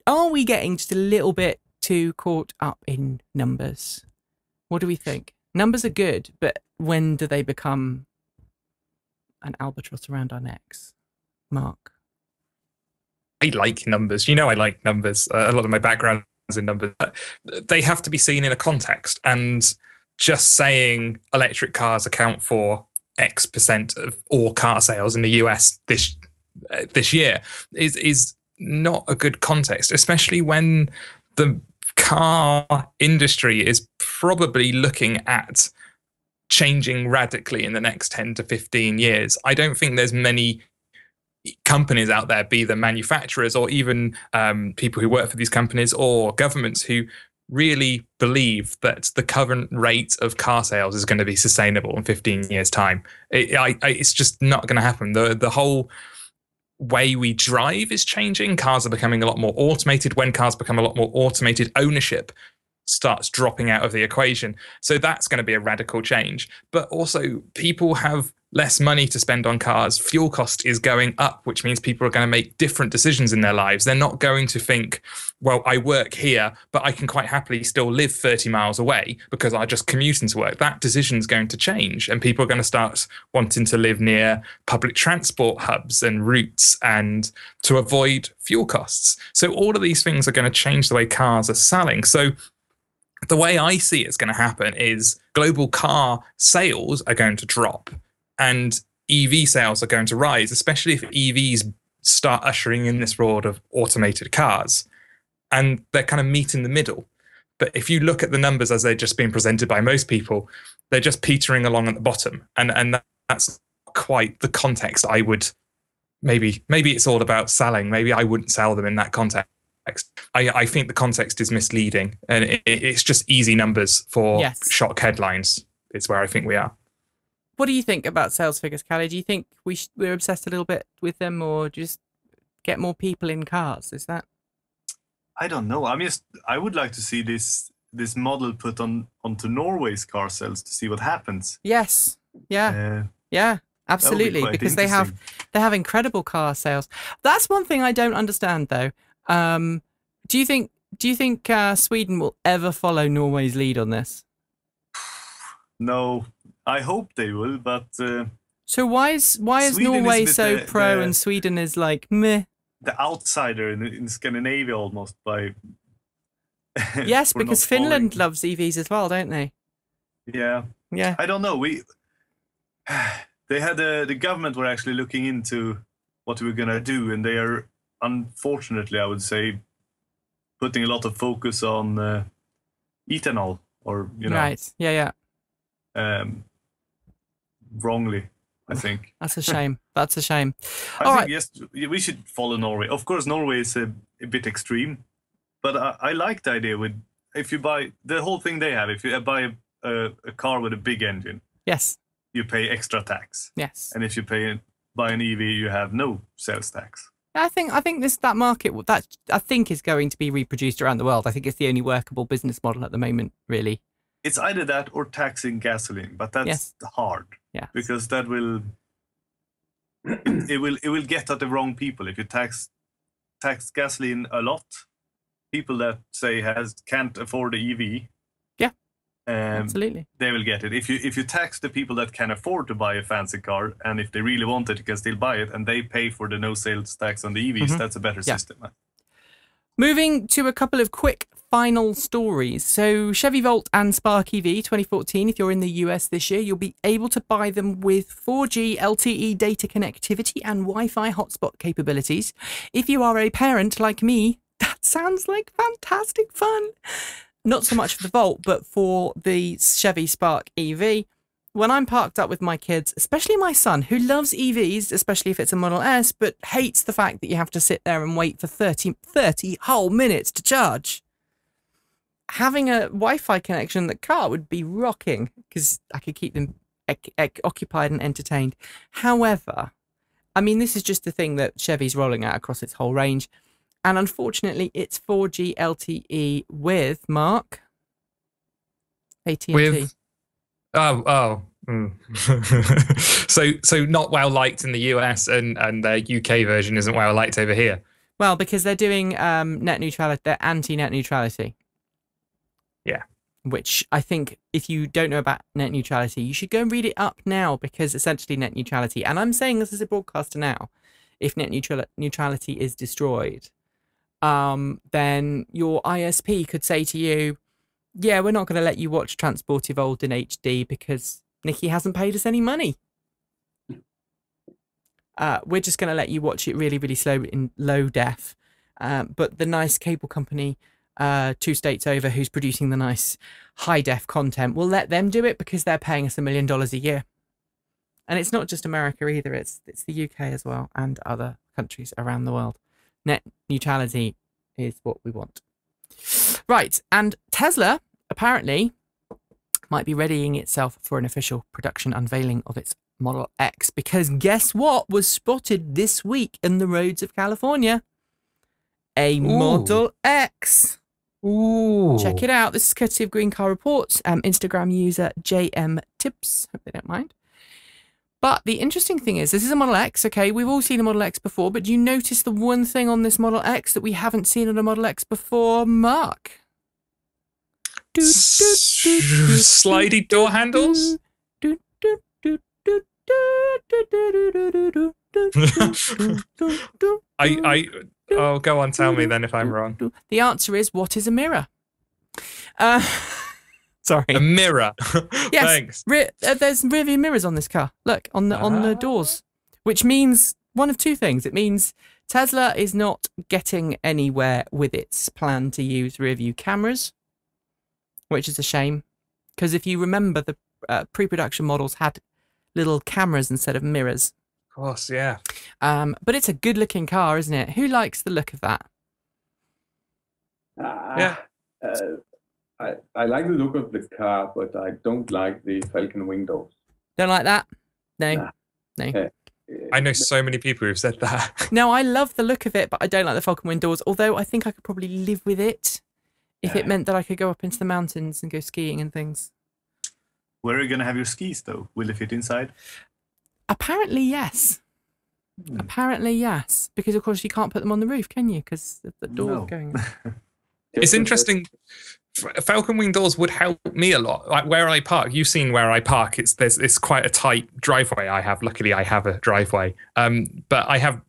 [SPEAKER 1] are we getting just a little bit too caught up in numbers? What do we think? Numbers are good, but when do they become an albatross around our necks? Mark?
[SPEAKER 2] I like numbers. You know, I like numbers. A lot of my background is in numbers. They have to be seen in a context. And just saying electric cars account for X% of all car sales in the US this year is not a good context, especially when the car industry is probably looking at changing radically in the next 10 to 15 years. I don't think there's many companies out there, be them manufacturers or even people who work for these companies or governments, who really believe that the current rate of car sales is going to be sustainable in 15 years' time. It's just not going to happen. The whole way we drive is changing. Cars are becoming a lot more automated. When cars become a lot more automated, ownership starts dropping out of the equation. So that's going to be a radical change. But also, people have less money to spend on cars. Fuel cost is going up, which means people are going to make different decisions in their lives. They're not going to think, well, I work here, but I can quite happily still live 30 miles away because I just commute into work. That decision is going to change, and people are going to start wanting to live near public transport hubs and routes and to avoid fuel costs. So all of these things are going to change the way cars are selling. So the way I see it's going to happen is global car sales are going to drop and EV sales are going to rise, especially if EVs start ushering in this world of automated cars. And they're kind of meet in the middle. But if you look at the numbers as they're just being presented by most people, they're just petering along at the bottom. And that's quite the context I would, maybe it's all about selling. Maybe I wouldn't sell them in that context. I think the context is misleading, and it's just easy numbers for shock headlines. It's where I think we are.
[SPEAKER 1] What do you think about sales figures, Kalle? Do you think we're obsessed a little bit with them, or just get more people in cars? Is that?
[SPEAKER 4] I don't know. I would like to see this model put onto Norway's car sales to see what happens.
[SPEAKER 1] Yes. Yeah. Yeah. Absolutely, because they have incredible car sales. That's one thing I don't understand, though. Do you think Sweden will ever follow Norway's lead on this?
[SPEAKER 4] No, I hope they will, but
[SPEAKER 1] so why is Norway so pro and Sweden is like meh?
[SPEAKER 4] The outsider in Scandinavia almost by
[SPEAKER 1] yes, because Finland loves EVs as well, don't they?
[SPEAKER 4] Yeah. I don't know. They had the government were actually looking into what we were gonna do, and they are, unfortunately, I would say, putting a lot of focus on ethanol, or
[SPEAKER 1] right,
[SPEAKER 4] wrongly, I think.
[SPEAKER 1] That's a shame. That's a shame.
[SPEAKER 4] I think yes, we should follow Norway. Of course, Norway is a bit extreme, but I like the idea with if you buy the whole thing they have. If you buy a car with a big engine,
[SPEAKER 1] yes,
[SPEAKER 4] you pay extra tax.
[SPEAKER 1] Yes,
[SPEAKER 4] and if you buy an EV, you have no sales tax.
[SPEAKER 1] I think that market that I think is going to be reproduced around the world. I think it's the only workable business model at the moment, really.
[SPEAKER 4] It's either that or taxing gasoline, but that's hard.
[SPEAKER 1] Yeah,
[SPEAKER 4] because that will it will get at the wrong people. If you tax gasoline a lot, people that say can't afford the EV,
[SPEAKER 1] absolutely,
[SPEAKER 4] they will get it. If you tax the people that can afford to buy a fancy car, and if they really want it, you can still buy it, and they pay for the no sales tax on the EVs. That's a better system.
[SPEAKER 1] Moving to a couple of quick final stories. So Chevy Volt and Spark EV 2014, if you're in the US this year, you'll be able to buy them with 4G LTE data connectivity and Wi-Fi hotspot capabilities. If you are a parent like me, that sounds like fantastic fun. Not so much for the Volt, but for the Chevy Spark EV. When I'm parked up with my kids, especially my son, who loves EVs, especially if it's a Model S, but hates the fact that you have to sit there and wait for 30 whole minutes to charge. Having a Wi-Fi connection in the car would be rocking, because I could keep them occupied and entertained. However, I mean, this is just the thing that Chevy's rolling out across its whole range. And unfortunately, it's 4G LTE with, Mark? AT&T.
[SPEAKER 2] With... so not well liked in the US, and their UK version isn't well liked over here.
[SPEAKER 1] Well, because they're doing net neutrality, they're anti-net neutrality.
[SPEAKER 2] Yeah.
[SPEAKER 1] Which I think, if you don't know about net neutrality, you should go and read it up now, because essentially net neutrality, and I'm saying this as a broadcaster now, if net neutrality is destroyed, then your ISP could say to you, yeah, we're not going to let you watch Transport Evolved in HD because Nikki hasn't paid us any money. We're just going to let you watch it really, really slow in low def. But the nice cable company 2 states over, who's producing the nice high def content, will let them do it because they're paying us $1 million a year. And it's not just America either. It's the UK as well, and other countries around the world. Net neutrality is what we want. Right, and Tesla apparently might be readying itself for an official production unveiling of its Model X, because guess what was spotted this week in the roads of California? A Model X.
[SPEAKER 2] Ooh.
[SPEAKER 1] Check it out. This is courtesy of Green Car Reports, Instagram user JM Tips. Hope they don't mind. But the interesting thing is, this is a Model X, okay? We've all seen a Model X before, but do you notice the one thing on this Model X that we haven't seen on a Model X before, Mark?
[SPEAKER 2] Slidey door handles? Oh, go on, tell me then if I'm wrong.
[SPEAKER 1] The answer is, what is a mirror? Sorry.
[SPEAKER 2] A mirror.
[SPEAKER 1] Yes.
[SPEAKER 2] Thanks.
[SPEAKER 1] There's rear view mirrors on this car. Look, on the doors. Which means one of two things. It means Tesla is not getting anywhere with its plan to use rear view cameras, which is a shame. Because if you remember, the pre-production models had little cameras instead of mirrors.
[SPEAKER 2] Of course, yeah.
[SPEAKER 1] But it's a good looking car, isn't it? Who likes the look of that?
[SPEAKER 2] Yeah.
[SPEAKER 3] I like the look of the car, but I don't like the Falcon wing doors.
[SPEAKER 1] Don't like that? No. No.
[SPEAKER 2] I know so many people who've said that.
[SPEAKER 1] No, I love the look of it, but I don't like the Falcon wing doors, although I think I could probably live with it if it meant that I could go up into the mountains and go skiing and things.
[SPEAKER 4] Where are you going to have your skis, though? Will they fit inside?
[SPEAKER 1] Apparently, yes. Apparently, yes. Because, of course, you can't put them on the roof, can you? Because the door's going in.
[SPEAKER 2] It's interesting. Falcon wing doors would help me a lot. Like where I park, you've seen where I park. It's quite a tight driveway I have. Luckily, I have a driveway. But I have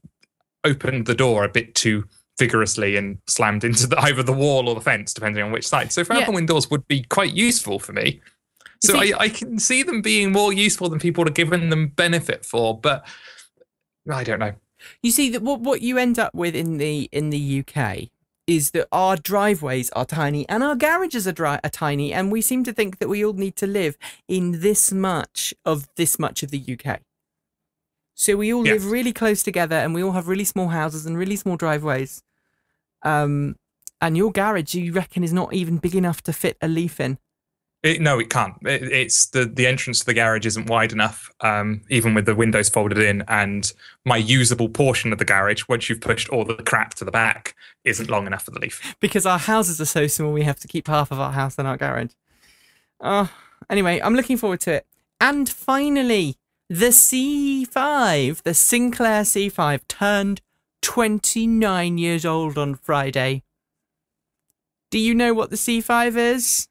[SPEAKER 2] opened the door a bit too vigorously and slammed into either the wall or the fence, depending on which side. So Falcon wing doors would be quite useful for me. So I can see them being more useful than people are giving them benefit for. But I don't know.
[SPEAKER 1] You see that what you end up with in the UK is that our driveways are tiny and our garages are tiny, and we seem to think that we all need to live in this much of the UK. So we all live really close together, and we all have really small houses and really small driveways. And your garage, you reckon, is not even big enough to fit a Leaf in?
[SPEAKER 2] No, it can't. It's the entrance to the garage isn't wide enough, even with the windows folded in, and my usable portion of the garage, once you've pushed all the crap to the back, isn't long enough for the Leaf.
[SPEAKER 1] Because our houses are so small, we have to keep half of our house in our garage. Anyway, I'm looking forward to it. And finally, the C5, the Sinclair C5, turned 29 years old on Friday. Do you know what the C5 is?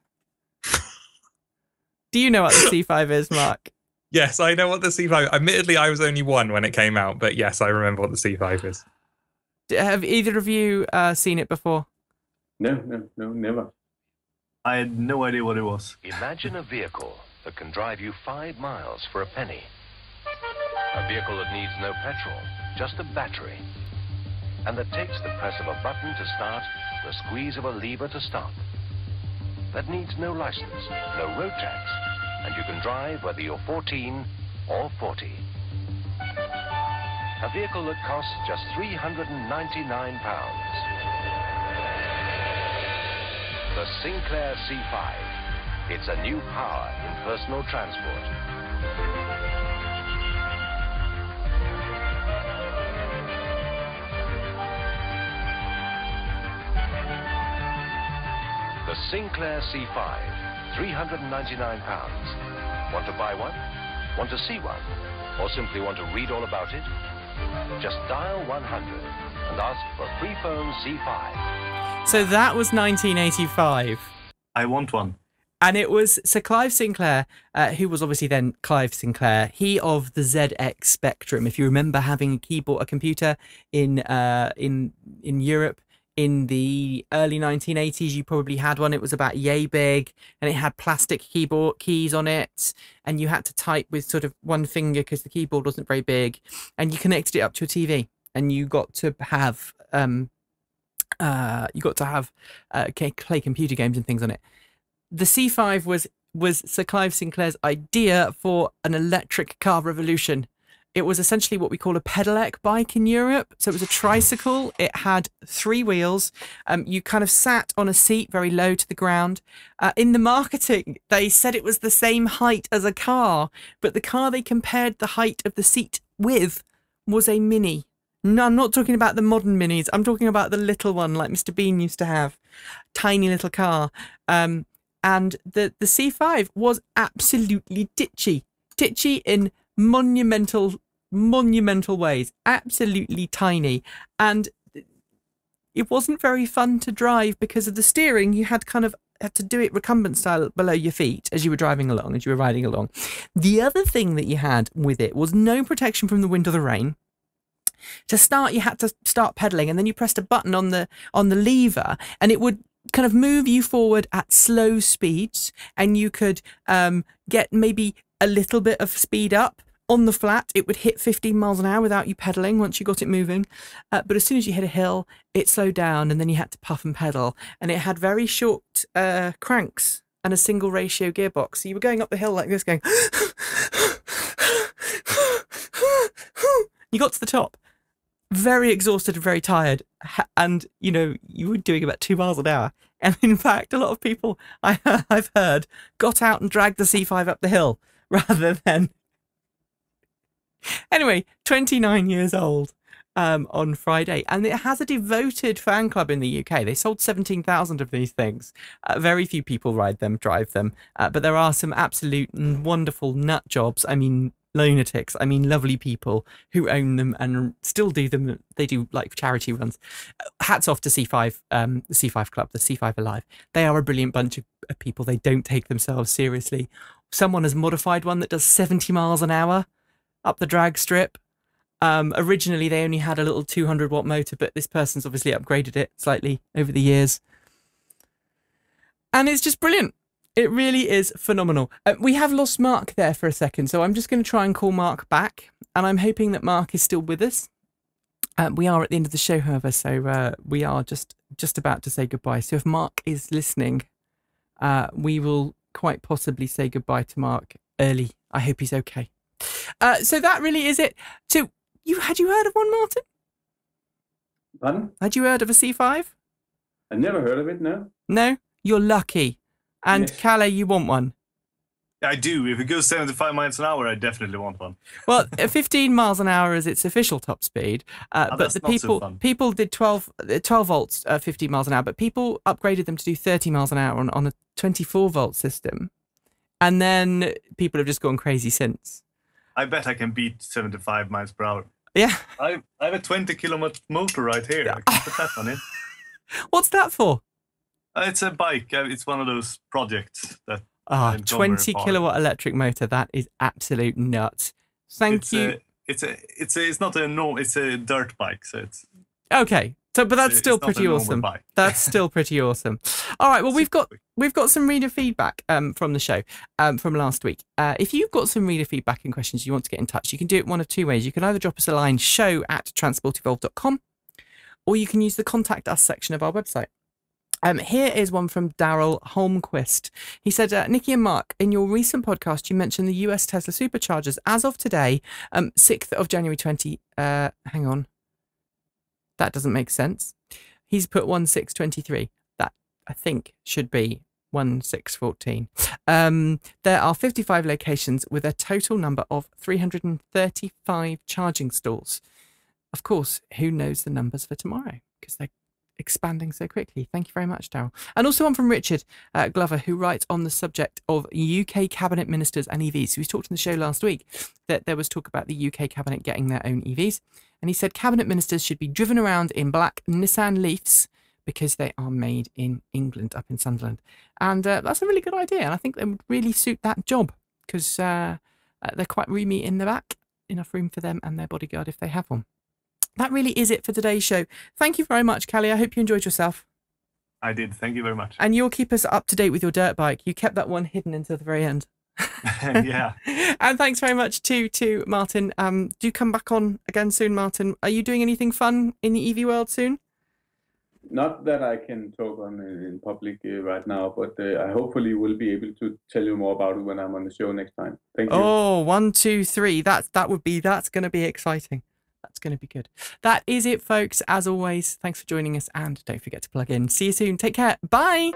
[SPEAKER 1] Do you know what the C5 is, Mark?
[SPEAKER 2] Yes, I know what the C5 is. Admittedly, I was only 1 when it came out, but yes, I remember what the C5 is.
[SPEAKER 1] Have either of you seen it before?
[SPEAKER 3] No, never.
[SPEAKER 4] I had no idea what it was.
[SPEAKER 5] Imagine a vehicle that can drive you 5 miles for a penny. A vehicle that needs no petrol, just a battery. And that takes the press of a button to start, the squeeze of a lever to stop. That needs no license, no road tax, and you can drive whether you're 14 or 40. A vehicle that costs just £399. The Sinclair C5. It's a new power in personal transport. The Sinclair C5, £399. Want to buy one? Want to see one? Or simply want to read all about it? Just dial 100 and ask for free phone C5.
[SPEAKER 1] So that was 1985.
[SPEAKER 4] I want one.
[SPEAKER 1] And it was Sir Clive Sinclair, who was obviously then Clive Sinclair, he of the ZX Spectrum. If you remember having a computer in Europe in the early 1980s, you probably had one. It was about yay big, and it had plastic keyboard keys on it, and you had to type with sort of one finger because the keyboard wasn't very big, and you connected it up to a TV, and you got to have play computer games and things on it. The C5 was Sir Clive Sinclair's idea for an electric car revolution. It was essentially what we call a pedelec bike in Europe. So it was a tricycle. It had 3 wheels. You kind of sat on a seat very low to the ground. In the marketing, they said it was the same height as a car, but the car they compared the height of the seat with was a Mini. No, I'm not talking about the modern Minis. I'm talking about the little one like Mr. Bean used to have. Tiny little car. And the C5 was absolutely ditchy. Ditchy in monumental ways. Absolutely tiny. And it wasn't very fun to drive because of the steering. You had to do it recumbent style below your feet as you were driving along, as you were riding along. The other thing that you had with it was no protection from the wind or the rain. To start, you had to start pedaling, and then you pressed a button on the lever, and it would kind of move you forward at slow speeds, and you could get maybe a little bit of speed up on the flat. It would hit 15 miles an hour without you pedaling once you got it moving, but as soon as you hit a hill, it slowed down, and then you had to puff and pedal. And it had very short cranks and a single ratio gearbox, so you were going up the hill like this, going you got to the top very exhausted and very tired, and you were doing about 2 miles an hour. And in fact, a lot of people I've heard got out and dragged the C5 up the hill rather than. Anyway, 29 years old on Friday, and it has a devoted fan club in the UK. They sold 17,000 of these things. Very few people ride them, drive them, but there are some absolute and wonderful nut jobs. I mean, lunatics. I mean, lovely people who own them and still do them. They do like charity runs. Hats off to C5, the C5 Club, the C5 Alive. They are a brilliant bunch of people. They don't take themselves seriously. Someone has modified one that does 70 miles an hour up the drag strip. Originally, they only had a little 200-watt motor, but this person's obviously upgraded it slightly over the years. And it's just brilliant. It really is phenomenal. We have lost Mark there for a second, so I'm just going to try and call Mark back, and I'm hoping that Mark is still with us. We are at the end of the show, however, so we are just about to say goodbye. So if Mark is listening, we will quite possibly say goodbye to Mark early. I hope he's okay. So that really is it. So had you heard of one, Martin?
[SPEAKER 3] Pardon?
[SPEAKER 1] Had you heard of a C5?
[SPEAKER 3] I never heard of it, no.
[SPEAKER 1] No? You're lucky. And
[SPEAKER 3] Yes.
[SPEAKER 1] Kalle, you want one?
[SPEAKER 4] I do. If it goes 75 miles an hour, I definitely want one.
[SPEAKER 1] Well, 15 miles an hour is its official top speed, but
[SPEAKER 4] that's
[SPEAKER 1] the
[SPEAKER 4] not so fun.
[SPEAKER 1] people did 12 volts, 15 miles an hour, but people upgraded them to do 30 miles an hour on a 24-volt system, and then people have just gone crazy since.
[SPEAKER 4] I bet I can beat 75 miles per hour.
[SPEAKER 1] Yeah.
[SPEAKER 4] I have a 20-kilowatt motor right here. I can put that on it.
[SPEAKER 1] What's that for?
[SPEAKER 4] It's a bike. It's one of those projects that.
[SPEAKER 1] 20 kilowatt electric motor. That is absolute nuts. Thank you.
[SPEAKER 4] It's not a no. It's a dirt bike, so it's.
[SPEAKER 1] Okay. So, but that's still
[SPEAKER 4] It's not
[SPEAKER 1] pretty
[SPEAKER 4] a normal
[SPEAKER 1] awesome.
[SPEAKER 4] bike.
[SPEAKER 1] That's still pretty awesome. All right. Well, we've got some reader feedback from the show from last week. If you've got some reader feedback and questions you want to get in touch, you can do it one of two ways. You can either drop us a line, show@transportevolved.com, or you can use the contact us section of our website. Here is one from Daryl Holmquist. He said, Nikki and Mark, in your recent podcast, you mentioned the US Tesla superchargers. As of today, 6th of January 20, hang on. That doesn't make sense. He's put 1623. That, I think, should be 1614. There are 55 locations with a total number of 335 charging stalls. Of course, who knows the numbers for tomorrow? Because they're expanding so quickly. Thank you very much, Daryl. And also one from Richard Glover, who writes on the subject of UK cabinet ministers and EVs. So we talked in the show last week that there was talk about the UK cabinet getting their own EVs. And he said cabinet ministers should be driven around in black Nissan LEAFs because they are made in England, up in Sunderland. And that's a really good idea. And I think they would really suit that job because they're quite roomy in the back. Enough room for them and their bodyguard if they have one. That really is it for today's show. Thank you very much, Kalle. I hope you enjoyed yourself.
[SPEAKER 4] I did. Thank you very much.
[SPEAKER 1] And you'll keep us up to date with your dirt bike. You kept that one hidden until the very end.
[SPEAKER 4] Yeah.
[SPEAKER 1] And thanks very much to Martin. Do come back on again soon, Martin. Are you doing anything fun in the EV world soon?
[SPEAKER 3] Not that I can talk on in public right now, but I hopefully will be able to tell you more about it when I'm on the show next time. Thank you.
[SPEAKER 1] Oh, 1, 2, 3. That's going to be exciting. That's going to be good. That is it, folks. As always, thanks for joining us and don't forget to plug in. See you soon. Take care. Bye.